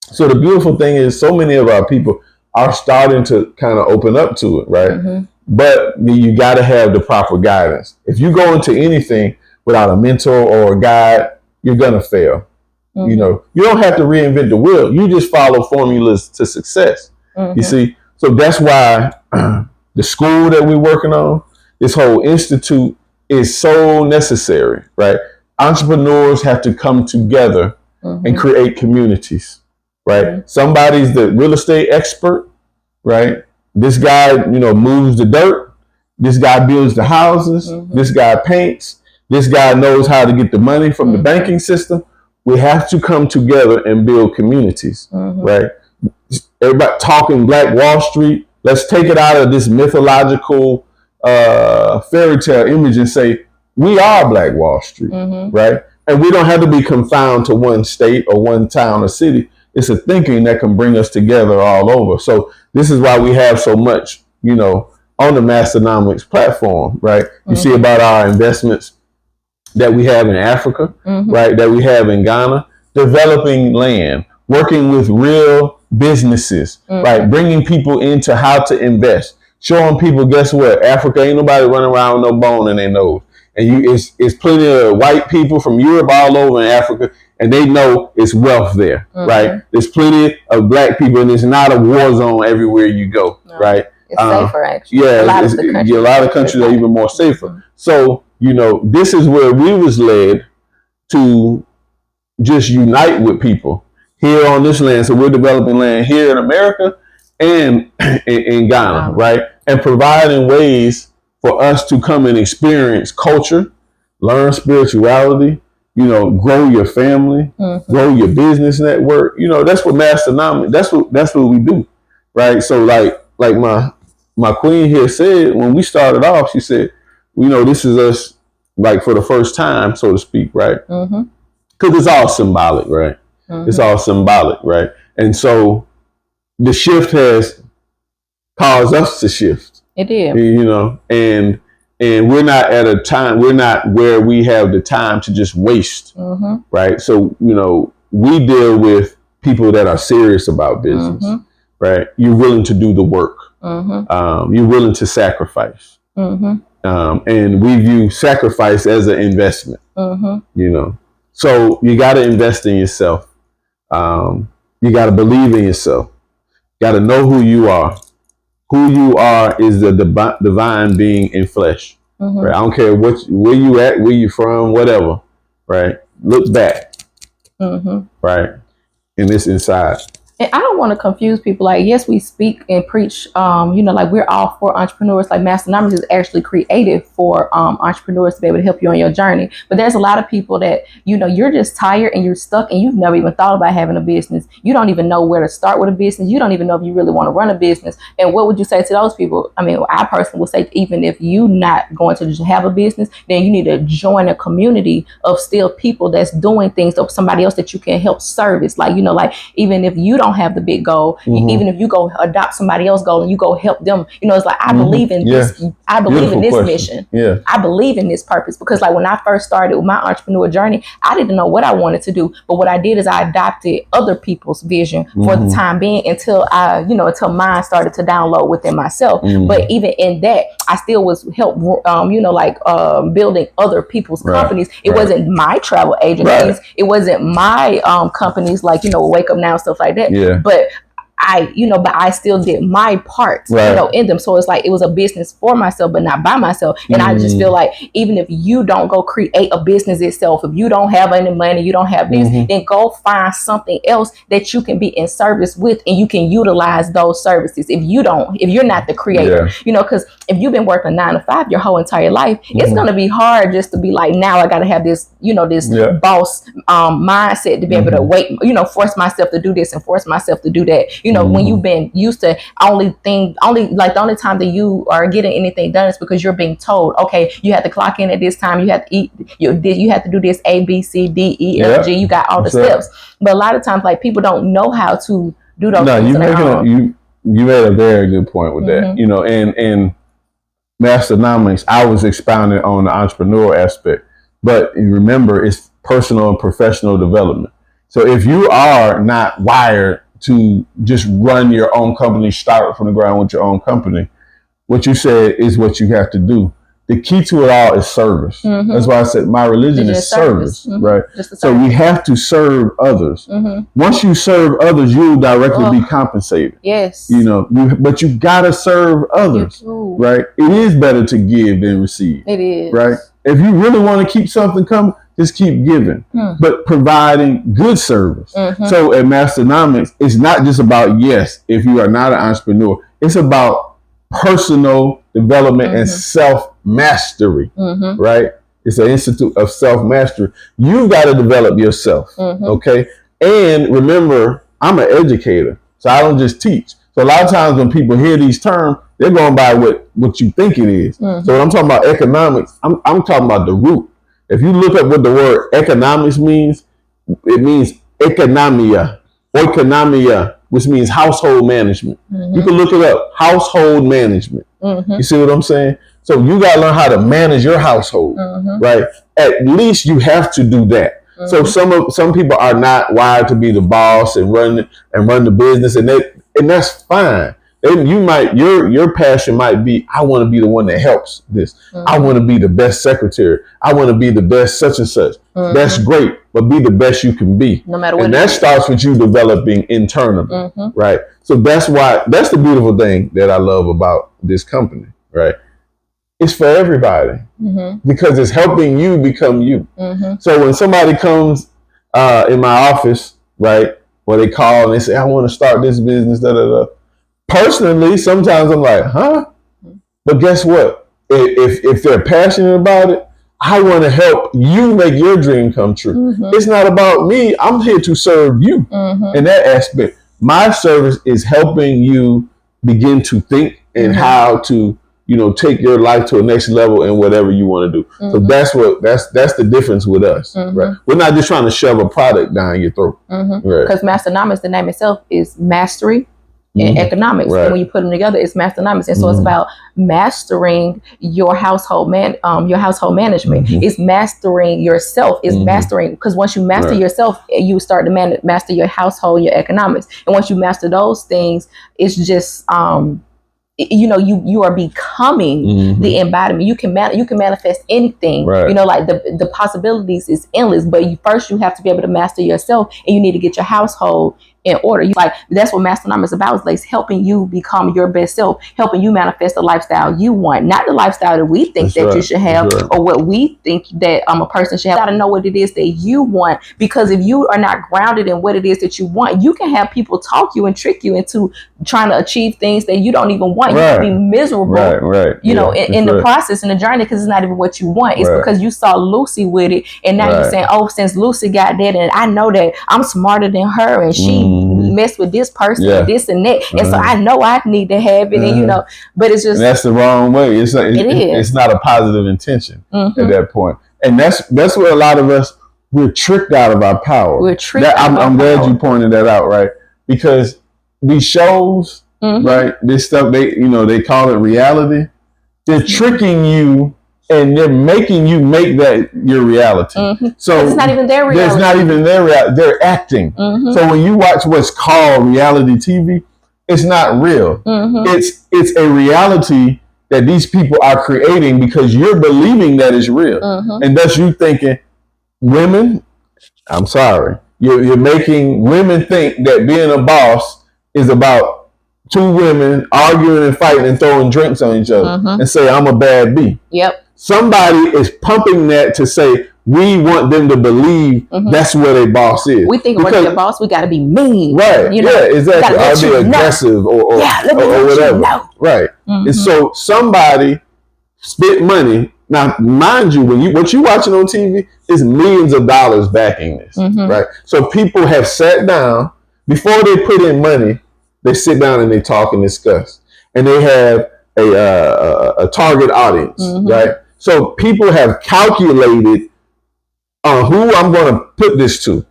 So the beautiful thing is so many of our people are starting to kind of open up to it, right? But you got to have the proper guidance. If you go into anything without a mentor or a guide, you're going to fail. You know, you don't have to reinvent the wheel. You just follow formulas to success. You see? So that's why the school that we're working on, this whole institute, is so necessary, right? Entrepreneurs have to come together and create communities, right? Somebody's the real estate expert, right? This guy, you know, moves the dirt. This guy builds the houses. This guy paints. This guy knows how to get the money from the banking system. We have to come together and build communities, right? Everybody talking Black Wall Street. Let's take it out of this mythological fairy tale image and say, we are Black Wall Street, right? And we don't have to be confined to one state or one town or city. It's a thinking that can bring us together all over. So this is why we have so much, you know, on the Masternomics platform, right? You see about our investments that we have in Africa, right? That we have in Ghana, developing land, working with real businesses, right? Bringing people into how to invest, showing people, guess what? Africa ain't nobody running around with no bone in their nose. And it's plenty of white people from Europe all over in Africa, and they know it's wealth there, right? There's plenty of Black people, and it's not a war zone everywhere you go, right? It's safer, actually. Yeah, a lot of countries are even more safer. So, you know, this is where we was led to just unite with people here on this land. So we're developing land here in America and in Ghana, right? And providing ways for us to come and experience culture, learn spirituality, you know, grow your family, grow your business network. You know, that's what Masternomics, that's what we do, right? So like my queen here said, when we started off, she said, you know, this is us like for the first time, so to speak, right? Because it's all symbolic, right? It's all symbolic, right? And so the shift has caused us to shift. It did. You know, and we're not at a time, we're not where we have the time to just waste, right? So, you know, we deal with people that are serious about business, right? You're willing to do the work. You're willing to sacrifice. And we view sacrifice as an investment, you know. So you got to invest in yourself. You You got to believe in yourself. Got to know who you are. Who you are is the divine being in flesh. Right? I don't care where you at, where you from, whatever. Right? Look back. Right? And it's inside. And I don't want to confuse people. Like, yes, we speak and preach, like we're all for entrepreneurs. Like Masternomics is actually created for entrepreneurs to be able to help you on your journey. But there's a lot of people that, you're just tired and you're stuck and you've never even thought about having a business. You don't even know where to start with a business. You don't even know if you really want to run a business. And what would you say to those people? I mean, I personally would say, even if you're not going to just have a business, then you need to join a community of still people that's doing things, of somebody else that you can help service. Like, even if you don't have the big goal, even if you go adopt somebody else's goal and you go help them, it's like, I believe in this. I believe in this mission. Yeah. I believe in this purpose, because like when I first started with my entrepreneur journey, I didn't know what I wanted to do, but what I did is I adopted other people's vision for the time being until until mine started to download within myself. But even in that, I still was help building other people's companies. It wasn't my travel agencies. It wasn't my companies like Wake Up Now and stuff like that. But I still did my part, in them. So it's like, it was a business for myself, but not by myself. And I just feel like, even if you don't go create a business itself, if you don't have any money, you don't have this, then go find something else that you can be in service with, and you can utilize those services. If you're not the creator, because if you've been working 9 to 5 your whole entire life, it's going to be hard just to be like, now I got to have this, this boss mindset to be able to force myself to do this and force myself to do that. When you've been used to the only time that you are getting anything done is because you're being told, okay, you have to clock in at this time, you have to eat, you have to do this A, B, C, D, E, F, G, you got all the steps. But a lot of times, like, people don't know how to do those things. You made a very good point with that. And Masternomics, I was expounding on the entrepreneur aspect, but remember, it's personal and professional development. So if you are not wired to just run your own company, start from the ground with your own company, what you said is what you have to do. The key to it all is service. That's why I said my religion is service, right? So we have to serve others. Once you serve others, you'll directly be compensated. Yes. But you gotta serve others, right? It is better to give than receive. It is. Right? If you really want to keep something coming, just keep giving, but providing good service. So at Masternomics, it's not just about, if you are not an entrepreneur, it's about personal development and self-mastery, right? It's an institute of self-mastery. You've got to develop yourself, okay? And remember, I'm an educator, so I don't just teach. So a lot of times when people hear these terms, they're going by what you think it is. So when I'm talking about economics, I'm talking about the root. If you look up what the word economics means, it means economia, which means household management. You can look it up, household management. You see what I'm saying? So you got to learn how to manage your household, right? At least you have to do that. So some people are not wired to be the boss and run the business, and that's fine. Your passion might be, I want to be the one that helps this. I want to be the best secretary. I want to be the best such and such. That's great, but be the best you can be. No matter what. And that starts with you developing internally, right? So that's the beautiful thing that I love about this company, right? It's for everybody because it's helping you become you. So when somebody comes in my office, right, where they call and they say, I want to start this business, personally, sometimes I'm like, huh? But guess what? If they're passionate about it, I want to help you make your dream come true. It's not about me. I'm here to serve you in that aspect. My service is helping you begin to think and how to, take your life to a next level in whatever you want to do. So that's the difference with us, right? We're not just trying to shove a product down your throat. Because Masternomics, the name itself is mastery in economics, and when you put them together, it's Masternomics, and so it's about mastering your household management. It's mastering yourself. It's mastering, because once you master yourself, you start to master your household, your economics, and once you master those things, it's just you are becoming the embodiment. You can manifest anything. Like the possibilities is endless, but first you have to be able to master yourself, and you need to get your household in order. That's what Masternomics is about. Is like helping you become your best self, helping you manifest the lifestyle you want, not the lifestyle that we think you should have or what we think that a person should have. You got to know what it is that you want, because if you are not grounded in what it is that you want, you can have people talk you and trick you into trying to achieve things that you don't even want. You can be miserable, in the process, in the journey, because it's not even what you want. It's because you saw Lucy with it, and now you're saying, oh, since Lucy got that, and I know that I'm smarter than her, and she messed with this person and this and that, and so I know I need to have it, and but it's just, and that's the wrong way. It's not a positive intention at that point, and that's where a lot of us, we're tricked out of our power. I'm glad you pointed that out, right? Because these shows, right, this stuff, they call it reality. They're tricking you, and they're making you make that your reality. So it's not even their reality. It's not even their reality. They're acting. So when you watch what's called reality TV, it's not real. It's a reality that these people are creating because you're believing that it's real, and thus you thinking women. I'm sorry, you're making women think that being a boss is about two women arguing and fighting and throwing drinks on each other and say I'm a bad B. Somebody is pumping that to say we want them to believe that's where their boss is. We think we're their boss, we got to be mean, right? Exactly. I'll be aggressive or whatever, right? And so somebody spent money. Now, mind you, what you watching on TV is millions of dollars backing this, right? So people have sat down before they put in money. They sit down and they talk and discuss, and they have a target audience, right? So people have calculated who I'm going to put this to,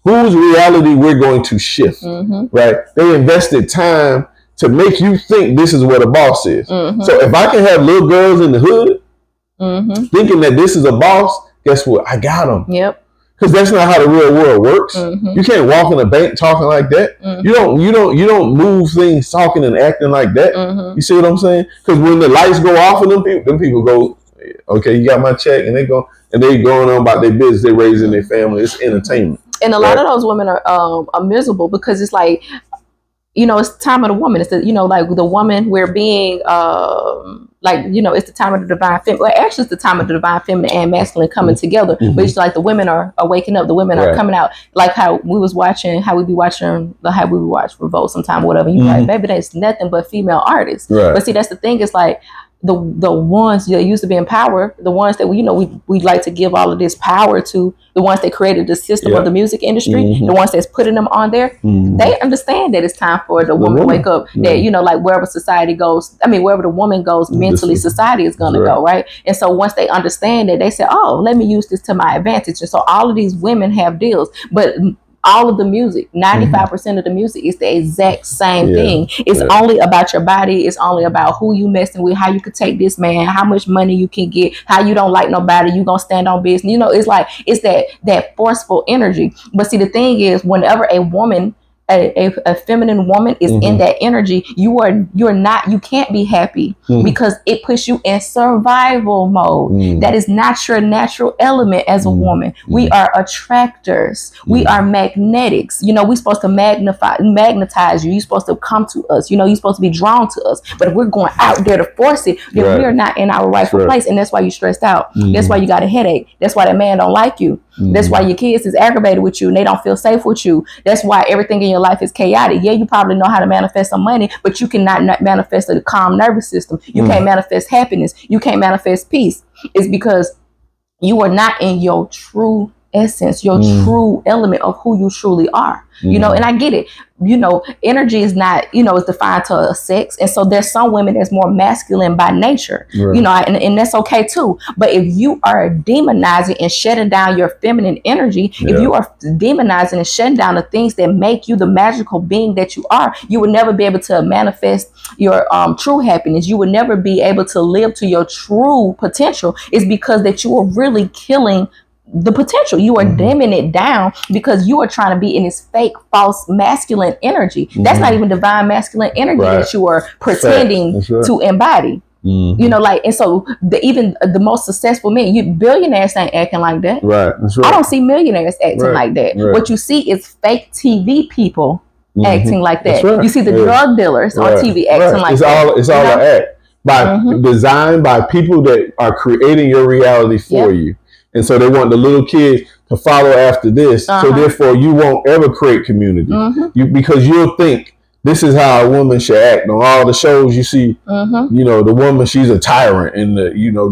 whose reality we're going to shift, right? They invested time to make you think this is what a boss is. So if I can have little girls in the hood thinking that this is a boss, guess what? I got them. Because that's not how the real world works. You can't walk in a bank talking like that. You don't move things talking and acting like that. You see what I'm saying? Because when the lights go off of them people go, okay, you got my check, and they going on about their business. They're raising their family. It's entertainment. And a lot of those women are miserable because it's like, it's the time of the woman. It's the, like the woman, we're being it's the time of the divine feminine. Well, actually, it's the time of the divine feminine and masculine coming together. But it's like the women are waking up. The women are coming out. Like how we be watching Revolt sometime, whatever. You like, baby, that's nothing but female artists. But see, that's the thing. It's like the ones that used to be in power, the ones that we like to give all of this power to, the ones that created the system of the music industry, the ones that's putting them on there, they understand that it's time for the woman to wake up. That like wherever society goes, wherever the woman goes, mentally society is gonna go, right? And so once they understand that, they say, oh, let me use this to my advantage. And so all of these women have deals, but all of the music, 95% of the music is the exact same thing. It's only about your body. It's only about who you messing with, how you could take this man, how much money you can get, how you don't like nobody, you gonna stand on business. It's like, it's that forceful energy. But see, the thing is, whenever a woman, a feminine woman is in that energy, you can't be happy because it puts you in survival mode. That is not your natural element as a woman. We are attractors. We are magnetics. We're supposed to magnetize you. You're supposed to come to us. You're supposed to be drawn to us. But if we're going out there to force it, then we're not in our rightful place, and that's why you're stressed out. That's why you got a headache. That's why that man don't like you. That's why your kids is aggravated with you and they don't feel safe with you. That's why everything in your life is chaotic. Yeah, you probably know how to manifest some money, but you cannot manifest a calm nervous system. You can't manifest happiness. You can't manifest peace. It's because you are not in your true essence, your true element of who you truly are. And I get it. Energy is not, is defined to a sex. And so there's some women that's more masculine by nature, and that's okay too. But if you are demonizing and shutting down your feminine energy, if you are demonizing and shutting down the things that make you the magical being that you are, you will never be able to manifest your true happiness. You will never be able to live to your true potential. It's because that you are really killing the potential. You are dimming it down because you are trying to be in this fake, false masculine energy. That's not even divine masculine energy that you are pretending to embody. And so even the most successful men, billionaires ain't acting like that. Right. That's right. I don't see millionaires acting like that. What you see is fake TV people acting like that. Right. You see the drug dealers on TV acting like that. It's all an act designed by people that are creating your reality for you. And so they want the little kids to follow after this. So therefore you won't ever create community. Because you'll think this is how a woman should act. On all the shows you see, you know, the woman, she's a tyrant. And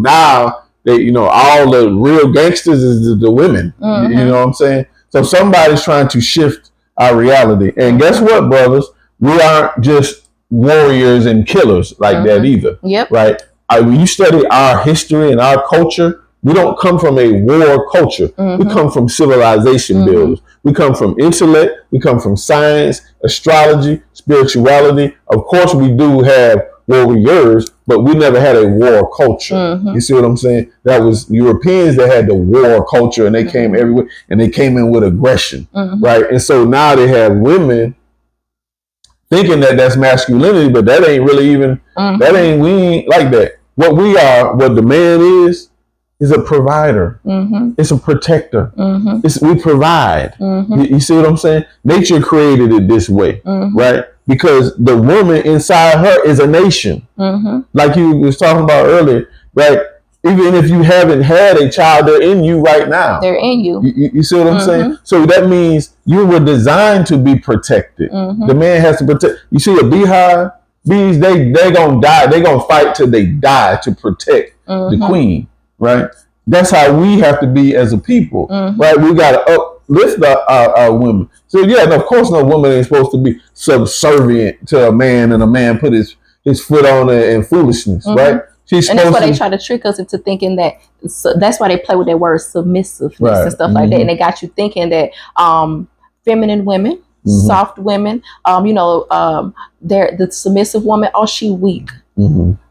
now they, all the real gangsters is the women. You know what I'm saying? So somebody's trying to shift our reality. And guess what, brothers? We aren't just warriors and killers like that either. Right? When you study our history and our culture, we don't come from a war culture. We come from civilization builders. We come from intellect. We come from science, astrology, spirituality. Of course, we do have warriors, but we never had a war culture. You see what I'm saying? That was Europeans that had the war culture, and they came everywhere, and they came in with aggression, right? And so now they have women thinking that that's masculinity, but that ain't really even, we ain't like that. What we are, what the man is a provider. It's a protector. We provide. You see what I'm saying? Nature created it this way, right? Because the woman inside her is a nation. Like you was talking about earlier, right? Even if you haven't had a child, they're in you right now. They're in you. You see what I'm saying? So that means you were designed to be protected. The man has to protect. You see a beehive? Bees, they gonna die. They gonna fight till they die to protect the queen, right? That's how we have to be as a people, right? We gotta uplift our women. So yeah, and of course, no woman ain't supposed to be subservient to a man, and a man put his foot on her in foolishness, right? And that's why they try to trick us into thinking that. So that's why they play with that word submissiveness and stuff like that, and they got you thinking that feminine women, soft women, they're the submissive woman. Oh, she weak.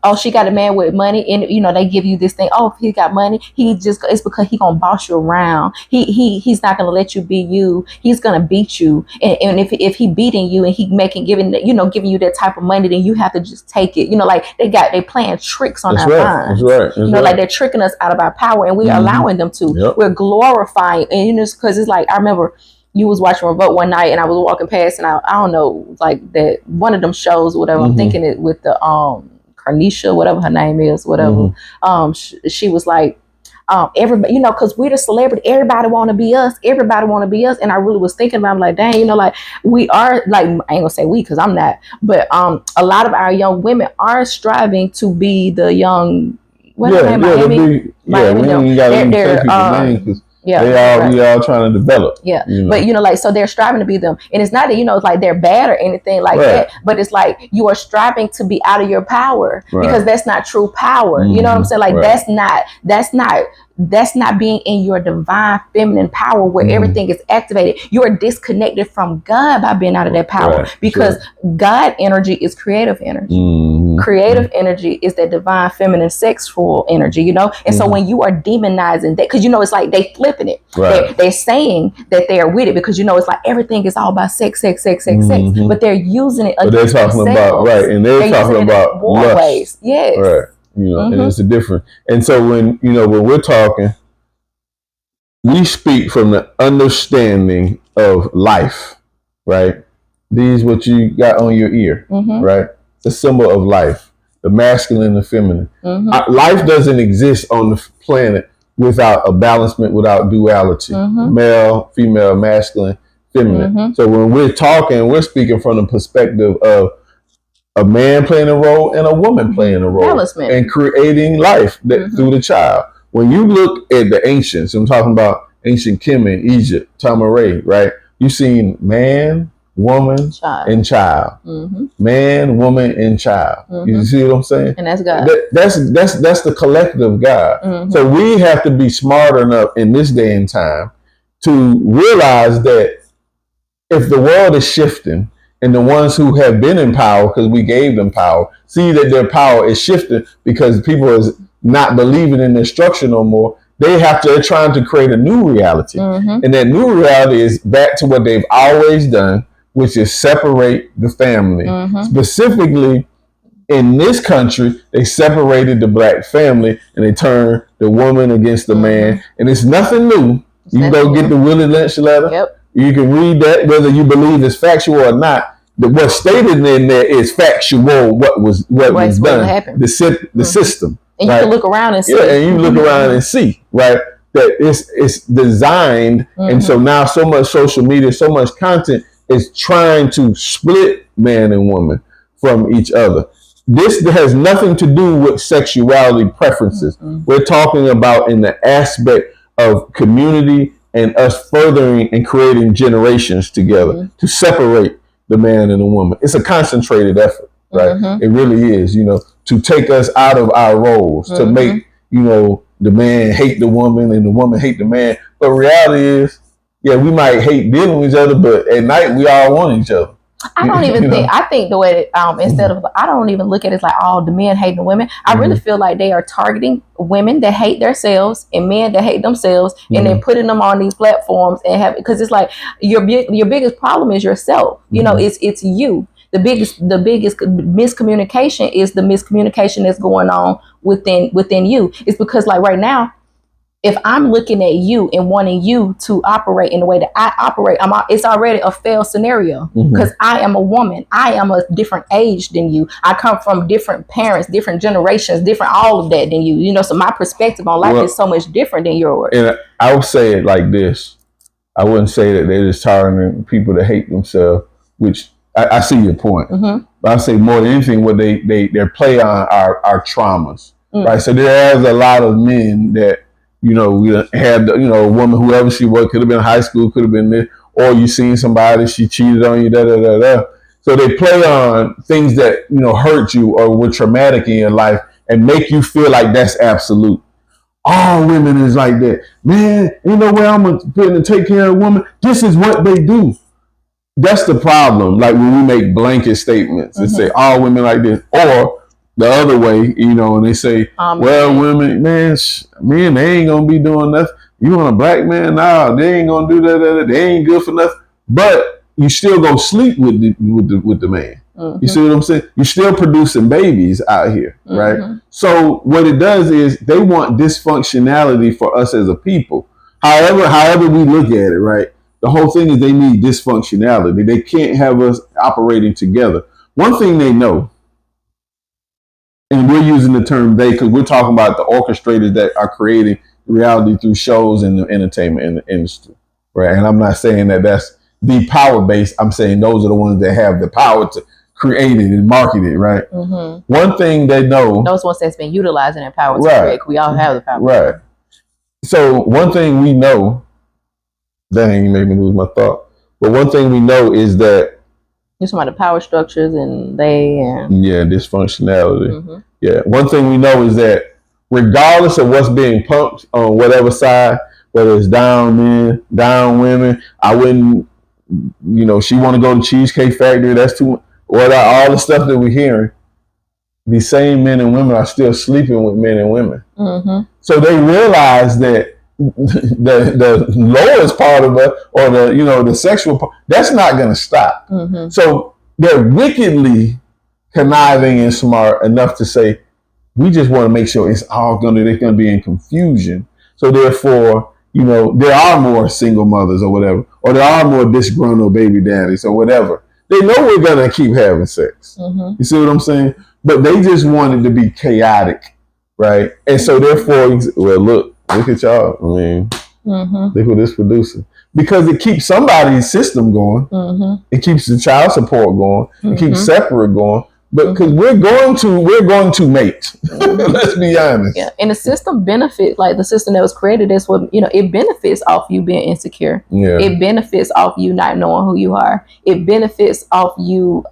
Oh, she got a man with money, and they give you this thing. Oh, if he got money, it's because he gonna boss you around. He's not gonna let you be you. He's gonna beat you. And if he beating you and he giving you that type of money, then you have to just take it. Like they playing tricks on our minds. That's right. Like they're tricking us out of our power, and we're allowing them to. We're glorifying, and because it's like I remember. You was watching Revolt one night, and I was walking past, and I don't know, like that one of them shows, whatever. I'm thinking it with the Carnisha, whatever her name is, whatever. She was like, everybody, because we're the celebrity. Everybody want to be us. Everybody want to be us. And I really was thinking about, I'm like, dang, like we are, like, I ain't gonna say we, because I'm not, but a lot of our young women are striving to be the young. Miami. We all trying to develop. But so they're striving to be them, and it's not that it's like they're bad or anything like that. But it's like you are striving to be out of your power because that's not true power. You know what I'm saying? Like that's not being in your divine feminine power where everything is activated. You're disconnected from God by being out of that power because God energy is creative energy. Creative energy is that divine feminine sexual energy, and so when you are demonizing that, because it's like they flipping it, they're saying that they are with it because it's like everything is all about sex, but they're using it against they're talking themselves. about and they're talking about lust. Ways. And it's a different. And so when we're talking, we speak from the understanding of life, right? These what you got on your ear, right? The symbol of life, the masculine and the feminine. Life doesn't exist on the planet without a balancement, without duality, male, female, masculine, feminine. So when we're talking, we're speaking from the perspective of a man playing a role and a woman playing a role and creating life through the child. When you look at the ancients, I'm talking about ancient Kemet, Egypt, Tamaray, right? You've seen man, woman, and child. Man, woman, and child. You see what I'm saying? And that's God. That's the collective God. So we have to be smart enough in this day and time to realize that if the world is shifting and the ones who have been in power, because we gave them power, see that their power is shifting because people is not believing in their structure no more, they're trying to create a new reality. And that new reality is back to what they've always done, which is separate the family. Specifically, in this country, they separated the black family and they turned the woman against the man. And it's nothing new. You can go get the Willie Lynch letter. You can read that whether you believe it's factual or not. What's stated in there is factual. What was done. Happened. The system. And you can look around and see. Yeah, and you look around and see, right, that it's designed, and so now so much social media, so much content is trying to split man and woman from each other. This has nothing to do with sexuality preferences. We're talking about in the aspect of community and us furthering and creating generations together to separate the man and the woman. It's a concentrated effort, right? It really is, to take us out of our roles, to make, the man hate the woman and the woman hate the man. But reality is, yeah, we might hate dealing with each other, but at night we all want each other. I don't even think, I think the way that, instead of, I don't even look at it as like, oh, the men hating the women. I really feel like they are targeting women that hate themselves and men that hate themselves, and then putting them on these platforms and have, because it's like your biggest problem is yourself. It's you. The biggest miscommunication is the miscommunication that's going on within you. It's because like right now, if I'm looking at you and wanting you to operate in the way that I operate, it's already a failed scenario, because I am a woman. I am a different age than you. I come from different parents, different generations, different all of that than you. So my perspective on life is so much different than yours. And I would say it like this. I wouldn't say that they're just targeting people that hate themselves, which I see your point. But I say more than anything, what they play on our traumas, right? So there is a lot of men that, we had, a woman, whoever she was, could have been high school, could have been this, or you seen somebody, she cheated on you, da. So they play on things that, hurt you or were traumatic in your life and make you feel like that's absolute. All women is like that. Man, ain't no way I'm going to take care of a woman. This is what they do. That's the problem. Like when we make blanket statements and say all women like this, or the other way, and they say, women, man, they ain't gonna be doing nothing. You want a black man? Nah, they ain't gonna do that. They ain't good for nothing. But you still go sleep with the man. You see what I'm saying? You're still producing babies out here, right? So what it does is they want dysfunctionality for us as a people. However we look at it, right? The whole thing is they need dysfunctionality. They can't have us operating together. One thing they know, and we're using the term they because we're talking about the orchestrators that are creating reality through shows in the entertainment industry, right? And I'm not saying that that's the power base. I'm saying those are the ones that have the power to create it and market it, right? One thing they know, those ones that's been utilizing that power to create. We all have the power, right? So one thing we know, dang, you made me lose my thought. But one thing we know is that you're talking about the power structures and dysfunctionality. Yeah. One thing we know is that regardless of what's being pumped on whatever side, whether it's down men, down women, I wouldn't, she want to go to Cheesecake Factory. That's too, all the stuff that we're hearing. These same men and women are still sleeping with men and women. So they realize that the lowest part of it, or the sexual part, that's not going to stop. So they're wickedly conniving and smart enough to say, we just want to make sure it's all going to be in confusion. So therefore, there are more single mothers or whatever, or there are more disgruntled baby daddies or whatever. They know we're going to keep having sex. You see what I'm saying? But they just want it to be chaotic, right? And so therefore, look at y'all. I mean, look what it's producing. Because it keeps somebody's system going. It keeps the child support going. It keeps separate going. But because we're going to mate. Let's be honest. Yeah, and the system benefits, like the system that was created, is what it benefits off you being insecure. Yeah. It benefits off you not knowing who you are. It benefits off you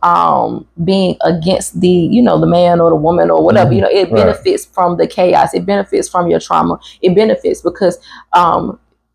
being against the the man or the woman or whatever. It benefits from the chaos. It benefits from your trauma. It benefits because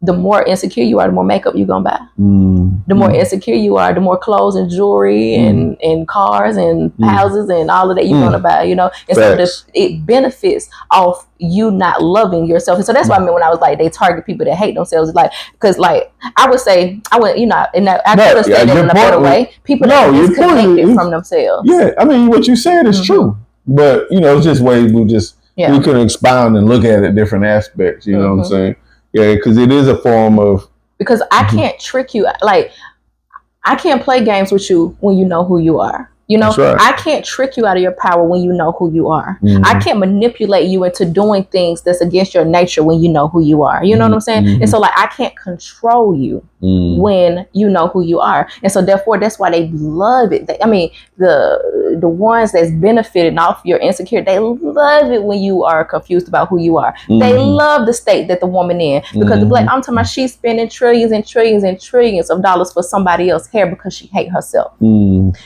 the more insecure you are, the more makeup you're gonna buy. The more insecure you are, the more clothes and jewelry and cars and houses and all of that you're gonna buy, And so it benefits off you not loving yourself. And so that's what I mean when I was like, they target people that hate themselves. Like, because like I would say, I would, and I could have said that in a better way. People that are disconnected from themselves. Yeah, I mean, what you said is true. But, it's just ways we can expound and look at it different aspects. You know what I'm saying? Yeah, because it is a form of because I can't trick you. Like, I can't play games with you when you know who you are. You know, right. I can't trick you out of your power when you know who you are. I can't manipulate you into doing things that's against your nature when you know who you are. You know what I'm saying? And so, like, I can't control you when you know who you are. And so, therefore, that's why they love it. I mean, the ones that's benefited off your insecurity, they love it when you are confused about who you are. They love the state that the woman in, because the black, I'm talking about, she's spending trillions and trillions and trillions of dollars for somebody else's hair because she hate herself.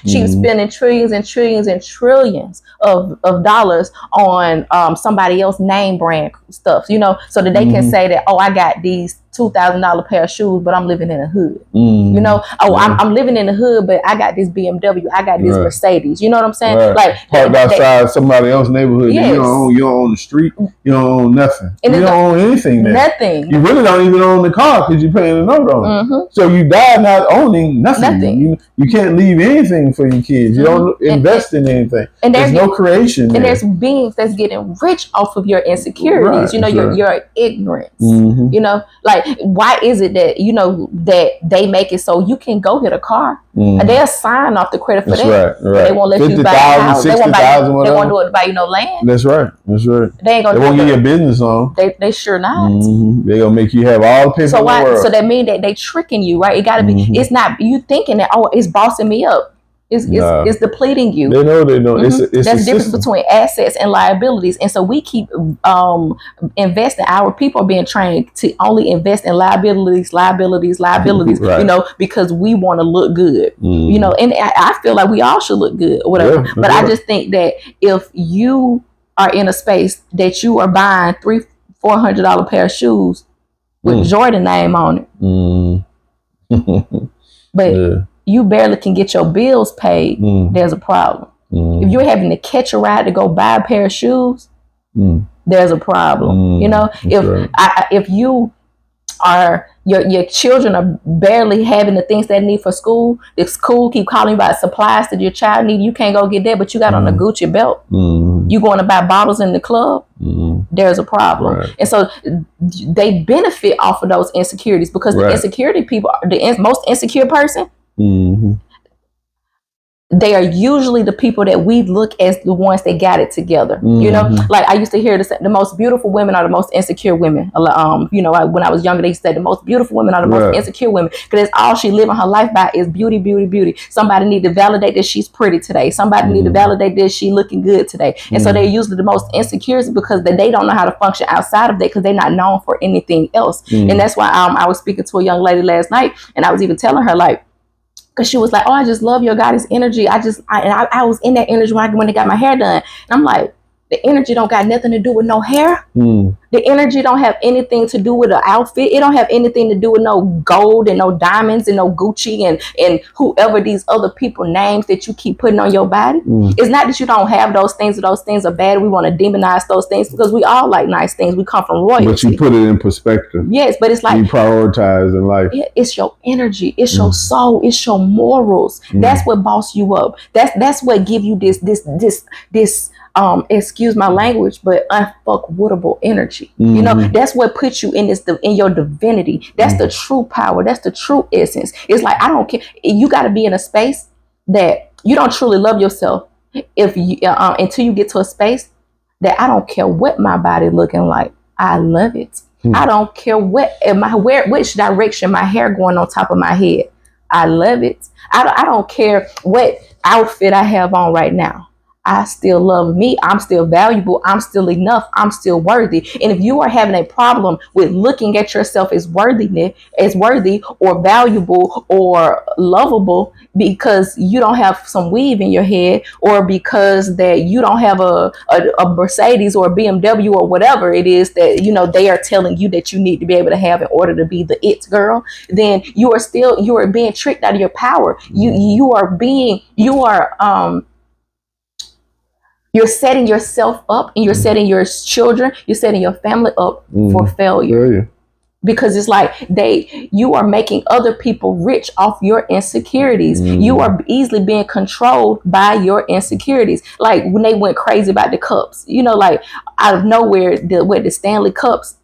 She's spending trillions and trillions and trillions of dollars on somebody else name brand stuff, you know, so that they can say that, oh, I got these $2,000 pair of shoes, but I'm living in a hood. You know, oh, I'm living in the hood, but I got this BMW, I got this Mercedes. You know what I'm saying? Like, parked outside somebody else's neighborhood. Yes. You don't own the street. You don't own nothing. And you don't own anything there. Nothing. You really don't even own the car because you're paying a note on it. So you die not owning nothing. You can't leave anything for your kids. You don't invest in anything. And there's no creation there. And there's beings that's getting rich off of your insecurities. You know, your ignorance. You know, like, why is it that, you know, that they make it so you can go get a car and they'll sign off the credit for that. Right. They won't let you buy a house. They won't do it by, you know, land. That's right. They ain't gonna. They won't get your business on. They sure not. They gonna make you have all the paper in the world. So that means that they tricking you, right? It gotta be. It's not you thinking that, oh, it's bossing me up. It's depleting you. They know. It's that's the difference between assets and liabilities. And so we keep investing. Our people are being trained to only invest in liabilities. Right. You know, because we want to look good. You know, and I feel like we all should look good or whatever. But I just think that if you are in a space that you are buying $300-$400 pair of shoes with Jordan name on it, but you barely can get your bills paid, there's a problem. If you're having to catch a ride to go buy a pair of shoes, there's a problem. You know, if you are your children are barely having the things they need for school, if school keep calling you about supplies that your child need, you can't go get that, but you got on a Gucci belt. You going to buy bottles in the club, there's a problem. Right. And so they benefit off of those insecurities, because the insecurity people, most insecure person, they are usually the people that we look as the ones that got it together. You know, like I used to hear the most beautiful women are the most insecure women. You know, when I was younger, they said the most beautiful women are the most insecure women, because that's all she living her life by is beauty, beauty, beauty. Somebody need to validate that she's pretty today. Somebody need to validate that she looking good today. And so they're usually the most insecure because they don't know how to function outside of that, because they're not known for anything else. And that's why I was speaking to a young lady last night, and I was even telling her, like, because she was like, oh, I just love your goddess energy. I was in that energy when I got my hair done. And I'm like, the energy don't got nothing to do with no hair. The energy don't have anything to do with an outfit. It don't have anything to do with no gold and no diamonds and no Gucci and whoever these other people names that you keep putting on your body. It's not that you don't have those things, or those things are bad. We want to demonize those things, because we all like nice things. We come from royalty. But you put it in perspective. Yes, but it's like, you prioritize in life. It's your energy. It's your soul. It's your morals. That's what boss you up. That's what give you this excuse my language, but unfuckwoodable energy. You know, that's what puts you in your divinity. That's the true power. That's the true essence. It's like, I don't care. You got to be in a space that you don't truly love yourself if you until you get to a space that I don't care what my body looking like. I love it. I don't care which direction my hair going on top of my head. I love it. I don't care what outfit I have on right now. I still love me. I'm still valuable. I'm still enough. I'm still worthy. And if you are having a problem with looking at yourself as worthy or valuable or lovable, because you don't have some weave in your head, or because that you don't have a Mercedes or a BMW or whatever it is that, you know, they are telling you that you need to be able to have in order to be the it girl, then you are being tricked out of your power. You're setting yourself up, and you're setting your children, you're setting your family up for failure. Because it's like you are making other people rich off your insecurities. You are easily being controlled by your insecurities. Like when they went crazy about the cups, you know, like out of nowhere, the Stanley cups,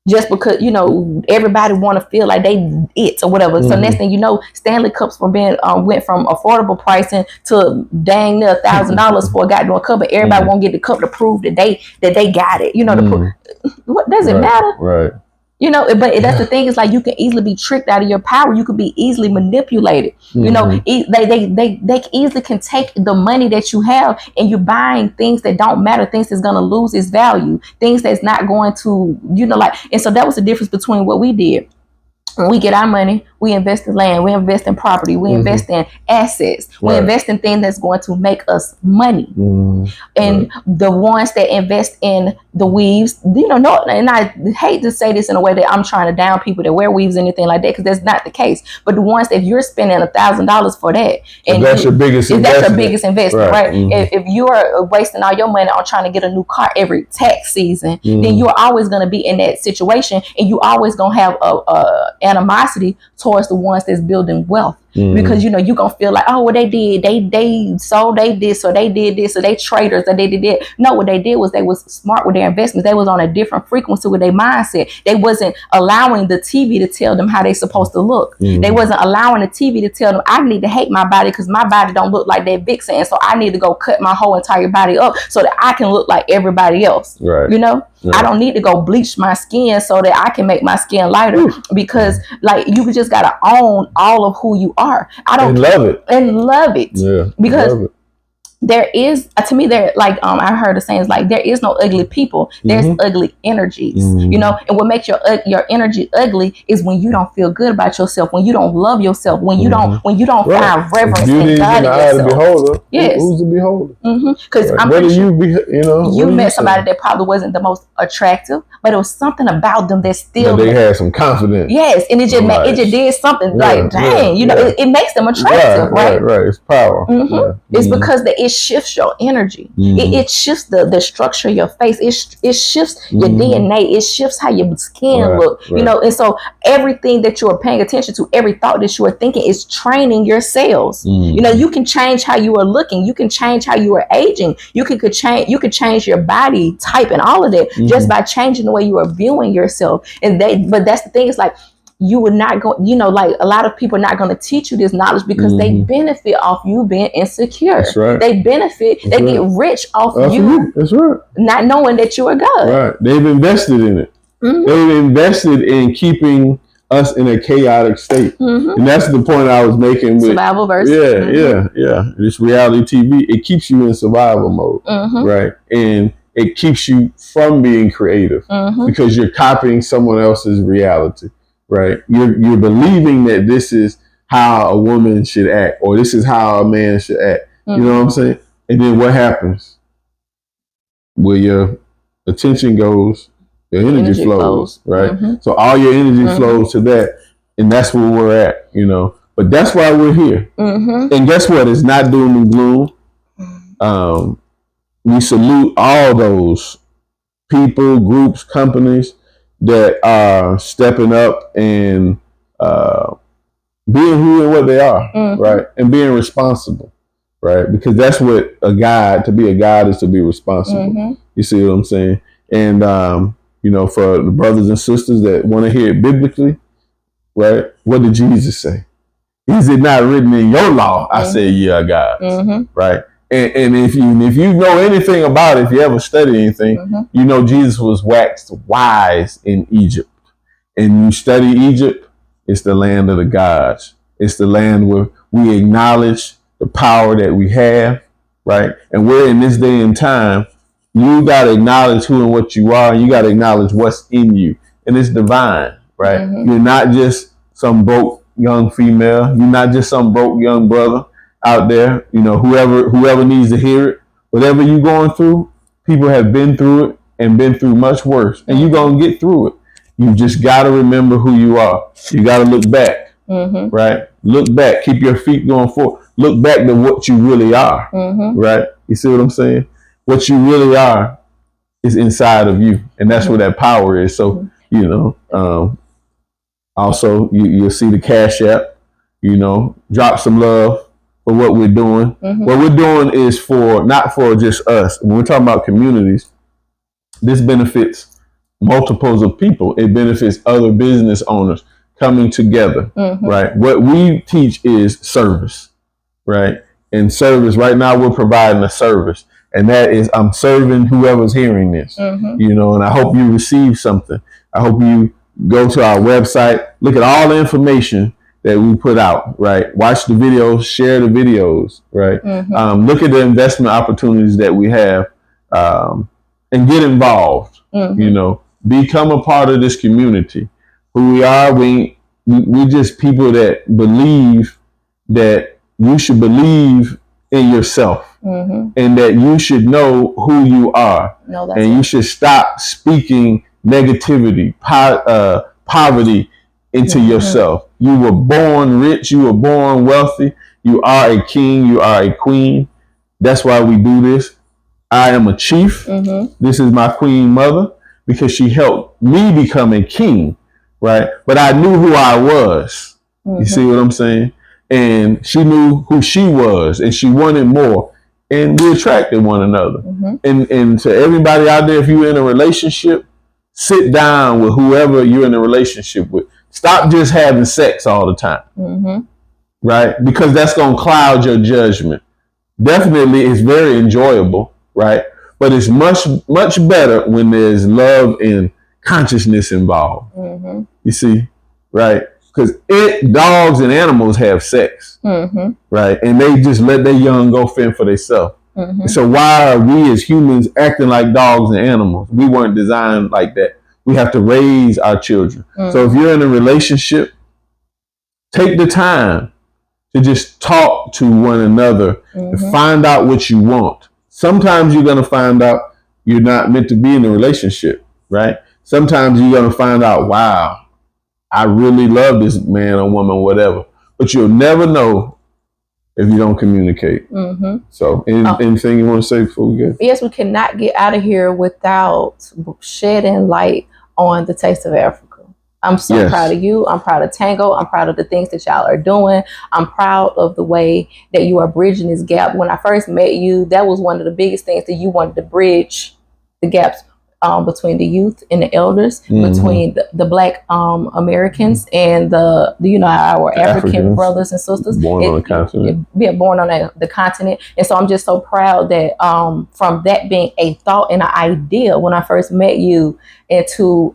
just because, you know, everybody want to feel like they it or whatever. So next thing you know, Stanley cups from being went from affordable pricing to dang near $1,000 for a goddamn cup, but everybody won't get the cup to prove that they got it. You know, what does it matter? Right. You know, but that's the thing, is like you can easily be tricked out of your power. You could be easily manipulated. You know, they easily can take the money that you have and you're buying things that don't matter, things that's going to lose its value, things that's not going to, you know, like, and so that was the difference between what we did. When we get our money, we invest in land, we invest in property, we invest in assets, we invest in things that's going to make us money. And the ones that invest in the weaves, you know, no, and I hate to say this in a way that I'm trying to down people that wear weaves or anything like that, because that's not the case. But the ones that, if you're spending $1,000 for that, and that's your biggest investment, right? If you are wasting all your money on trying to get a new car every tax season, then you're always going to be in that situation, and you always going to have a animosity towards the ones that's building wealth. Because, you know, you're going to feel like, oh, what they did, they sold, they this, or they did this, or they traders, or they did that. No, what they did was they was smart with their investments. They was on a different frequency with their mindset. They wasn't allowing the TV to tell them how they supposed to look. They wasn't allowing the TV to tell them, I need to hate my body because my body don't look like that vixen, and so I need to go cut my whole entire body up so that I can look like everybody else. You know, I don't need to go bleach my skin so that I can make my skin lighter, because like, you just got to own all of who you are. I don't love it. Yeah, because there is, to me, there, like, I heard the saying, like, there is no ugly people, there's ugly energies. You know, and what makes your energy ugly is when you don't feel good about yourself, when you don't love yourself, when you don't find reverence in God in yourself. Yes. Who's the beholder? Because I'm pretty sure you met somebody that probably wasn't the most attractive, but it was something about them that still they had some confidence. Yes, and it just did something like, dang, you know, it makes them attractive, right? It's power. It's because it shifts your energy. It shifts the structure of your face. It shifts your DNA. It shifts how your skin look. You know, and so everything that you are paying attention to, every thought that you are thinking, is training your cells. You know, you can change how you are looking. You can change how you are aging. You could change your body type and all of that just by changing the way you are viewing yourself. But that's the thing, is like, you would not go, you know, like, a lot of people are not going to teach you this knowledge because they benefit off you being insecure. That's right. They benefit, they get rich off you. That's right. Not knowing that you are God. Right. They've invested in it. They've invested in keeping us in a chaotic state. And that's the point I was making with survival versus this reality TV. It keeps you in survival mode, right? And it keeps you from being creative because you're copying someone else's reality. Right, you're believing that this is how a woman should act, or this is how a man should act. You know what I'm saying? And then what happens? Where your attention goes, your energy flows, right? So all your energy flows to that, and that's where we're at. You know, but that's why we're here. And guess what? It's not doom and gloom. We salute all those people, groups, companies that are stepping up and being who and what they are, right? And being responsible, right? Because that's what to be a guide is to be responsible. You see what I'm saying? And, you know, for the brothers and sisters that want to hear it biblically, right? What did Jesus say? Is it not written in your law? I say, yeah, God, right? And if you know anything about it, if you ever study anything, you know Jesus was waxed wise in Egypt. And you study Egypt, it's the land of the gods. It's the land where we acknowledge the power that we have, right? And we're in this day and time, you got to acknowledge who and what you are, and you got to acknowledge what's in you. And it's divine, right? You're not just some broke young female. You're not just some broke young brother out there, you know, whoever needs to hear it, whatever you're going through, people have been through it and been through much worse, and you're going to get through it. You just got to remember who you are. You got to look back, right? Look back, keep your feet going forward. Look back to what you really are, right? You see what I'm saying? What you really are is inside of you, and that's where that power is. So, you know, also you'll see the Cash App, you know, drop some love for what we're doing. What we're doing is not for just us. When we're talking about communities, this benefits multiples of people. It benefits other business owners coming together, right? What we teach is service, right? And service, right now we're providing a service. And that is, I'm serving whoever's hearing this, you know, and I hope you receive something. I hope you go to our website, look at all the information that we put out, right? Watch the videos, share the videos, right? Look at the investment opportunities that we have, and get involved, you know, become a part of this community. Who we are, we just people that believe that you should believe in yourself, and that you should know who you are, and you should stop speaking negativity, poverty into yourself. You were born rich, you were born wealthy, you are a king, you are a queen. That's why we do this. I am a chief. This is my queen mother, because she helped me become a king, right? But I knew who I was. You see what I'm saying? And she knew who she was, and she wanted more, and we attracted one another. And to everybody out there, if you're in a relationship, sit down with whoever you're in a relationship with. Stop just having sex all the time, right? Because that's going to cloud your judgment. Definitely, it's very enjoyable, right? But it's much, much better when there's love and consciousness involved. You see, right? Because dogs and animals have sex, right? And they just let their young go fend for themselves. So why are we as humans acting like dogs and animals? We weren't designed like that. We have to raise our children. So if you're in a relationship, take the time to just talk to one another and find out what you want. Sometimes you're going to find out you're not meant to be in a relationship, right? Sometimes you're going to find out, wow, I really love this man or woman, whatever. But you'll never know if you don't communicate. So anything you want to say before we go? Yes, we cannot get out of here without shedding light on the Taste of Africa. I'm so proud of you. I'm proud of Tango. I'm proud of the things that y'all are doing. I'm proud of the way that you are bridging this gap. When I first met you, that was one of the biggest things that you wanted to bridge the gaps between the youth and the elders, between the Black Americans and the you know, our African brothers and sisters born on the continent. Born on the continent. And so I'm just so proud that from that being a thought and an idea when I first met you, into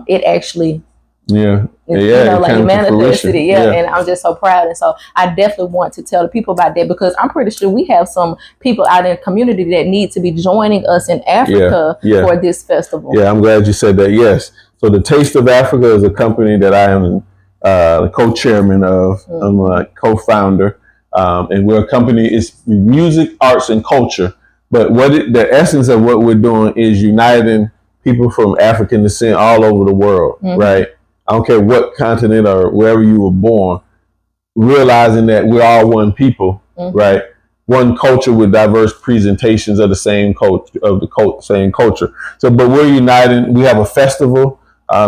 it actually you know, like it manifested it. And I'm just so proud. And so I definitely want to tell the people about that, because I'm pretty sure we have some people out in the community that need to be joining us in Africa for this festival. I'm glad you said that. Yes. So the Taste of Afrika is a company that I am the co-chairman of. I'm a co-founder. And we're a company, it's music, arts, and culture. But the essence of what we're doing is uniting people from African descent all over the world, right? I don't care what continent or wherever you were born, realizing that we're all one people, right? One culture with diverse presentations of the same culture, same culture. So, but we're united. We have a festival.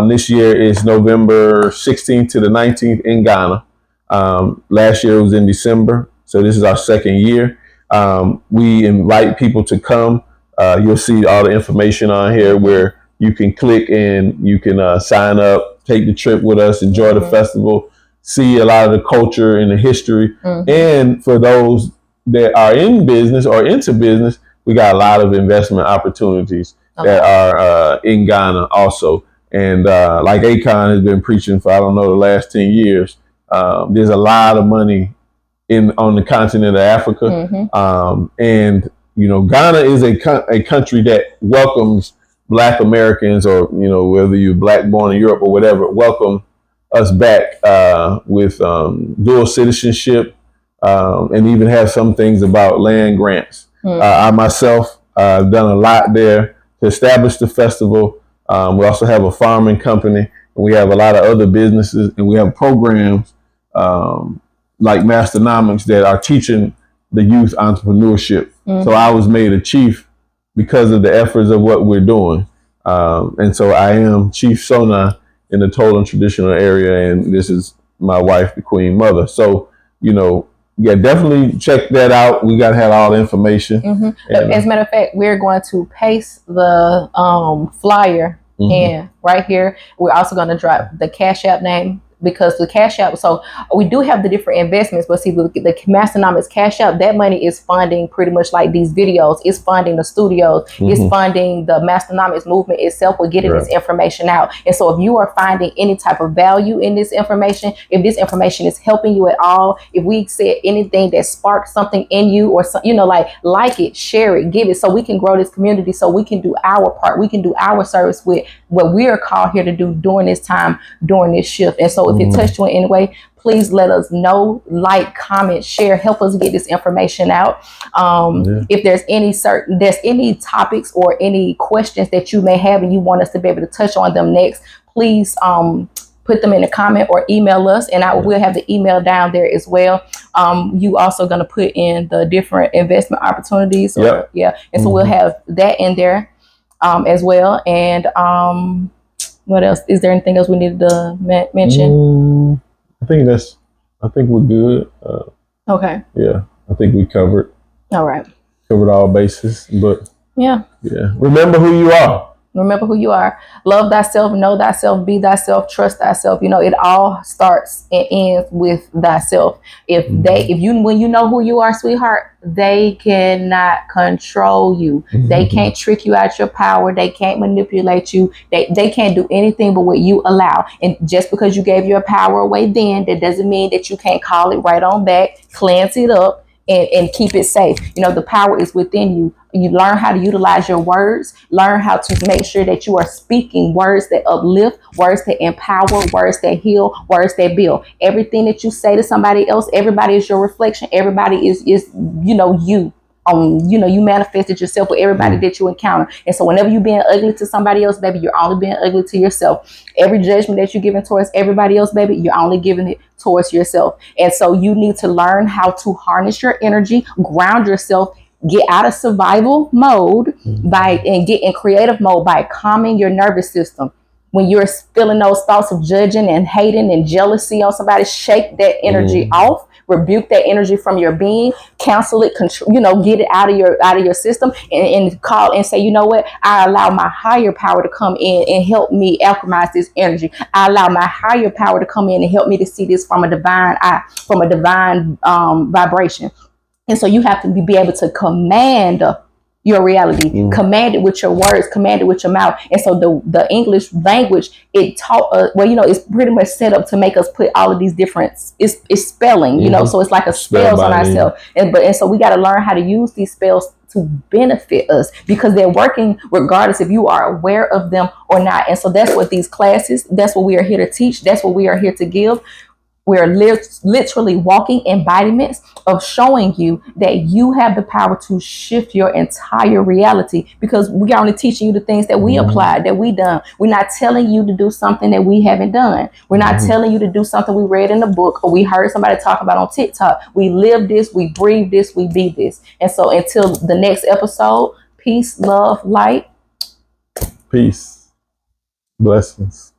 This year is November 16th to the 19th in Ghana. Last year it was in December. So this is our second year. We invite people to come. You'll see all the information on here where you can click and you can sign up, take the trip with us, enjoy the festival, see a lot of the culture and the history. And for those that are in business or into business, we got a lot of investment opportunities that are in Ghana also. And like Akon has been preaching for, I don't know, the last 10 years, there's a lot of money on the continent of Africa. And, you know, Ghana is a country that welcomes Black Americans, or, you know, whether you're Black born in Europe or whatever, welcome us back with dual citizenship, and even have some things about land grants. I myself have done a lot there to establish the festival. We also have a farming company, and we have a lot of other businesses, and we have programs like Masternomics that are teaching the youth entrepreneurship. So I was made a chief because of the efforts of what we're doing. And so I am Chief Sona in the total and traditional area, and this is my wife, the Queen Mother. So, you know, definitely check that out. We got to have all the information. And, as a matter of fact, we're going to paste the flyer And right here, we're also going to drop the Cash App name, because the Cash App, so we do have the different investments, but see, the Masternomics Cash App, that money is funding pretty much like these videos, it's funding the studios, it's funding the Masternomics movement itself with getting this information out. And so if you are finding any type of value in this information, if this information is helping you at all, if we said anything that sparked something in you, or like it, share it, give it, so we can grow this community, so we can do our part, we can do our service with what we are called here to do during this time, during this shift. And so if it touched you in any way, please let us know, like, comment, share, help us get this information out. If there's any topics or any questions that you may have and you want us to be able to touch on them next, please put them in the comment or email us, and I will have the email down there as well. You also going to put in the different investment opportunities, and so we'll have that in there as well. And what else? Is there anything else we needed to mention? I think we're good. Okay. Yeah, I think we covered all bases. But remember who you are. Remember who you are. Love thyself, know thyself, be thyself, trust thyself. You know, it all starts and ends with thyself. When you know who you are, sweetheart, they cannot control you. They can't trick you out your power. They can't manipulate you. They can't do anything but what you allow. And just because you gave your power away then, that doesn't mean that you can't call it right on back, cleanse it up, and keep it safe. You know, the power is within you. You learn how to utilize your words, learn how to make sure that you are speaking words that uplift, words that empower, words that heal, words that build. Everything that you say to somebody else, everybody is your reflection. Everybody is you. You manifested yourself with everybody that you encounter. And so whenever you're being ugly to somebody else, baby, you're only being ugly to yourself. Every judgment that you're giving towards everybody else, baby, you're only giving it towards yourself. And so you need to learn how to harness your energy, ground yourself, get out of survival mode and get in creative mode by calming your nervous system. When you're feeling those thoughts of judging and hating and jealousy on somebody, shake that energy off. Rebuke that energy from your being, cancel it, get it out of your system, and call and say, you know what? I allow my higher power to come in and help me alchemize this energy. I allow my higher power to come in and help me to see this from a divine vibration. And so you have to be able to command your reality, command it with your words, command it with your mouth. And so the English language, it taught us, it's pretty much set up to make us put all of these different, it's spelling, so it's like a spells on ourselves. And so we got to learn how to use these spells to benefit us, because they're working regardless if you are aware of them or not. And so that's what these classes, that's what we are here to teach. That's what we are here to give. We're literally walking embodiments of showing you that you have the power to shift your entire reality, because we are only teaching you the things that we applied, that we done. We're not telling you to do something that we haven't done. We're not telling you to do something we read in a book or we heard somebody talk about on TikTok. We live this, we breathe this, we be this. And so until the next episode, peace, love, light. Peace. Blessings.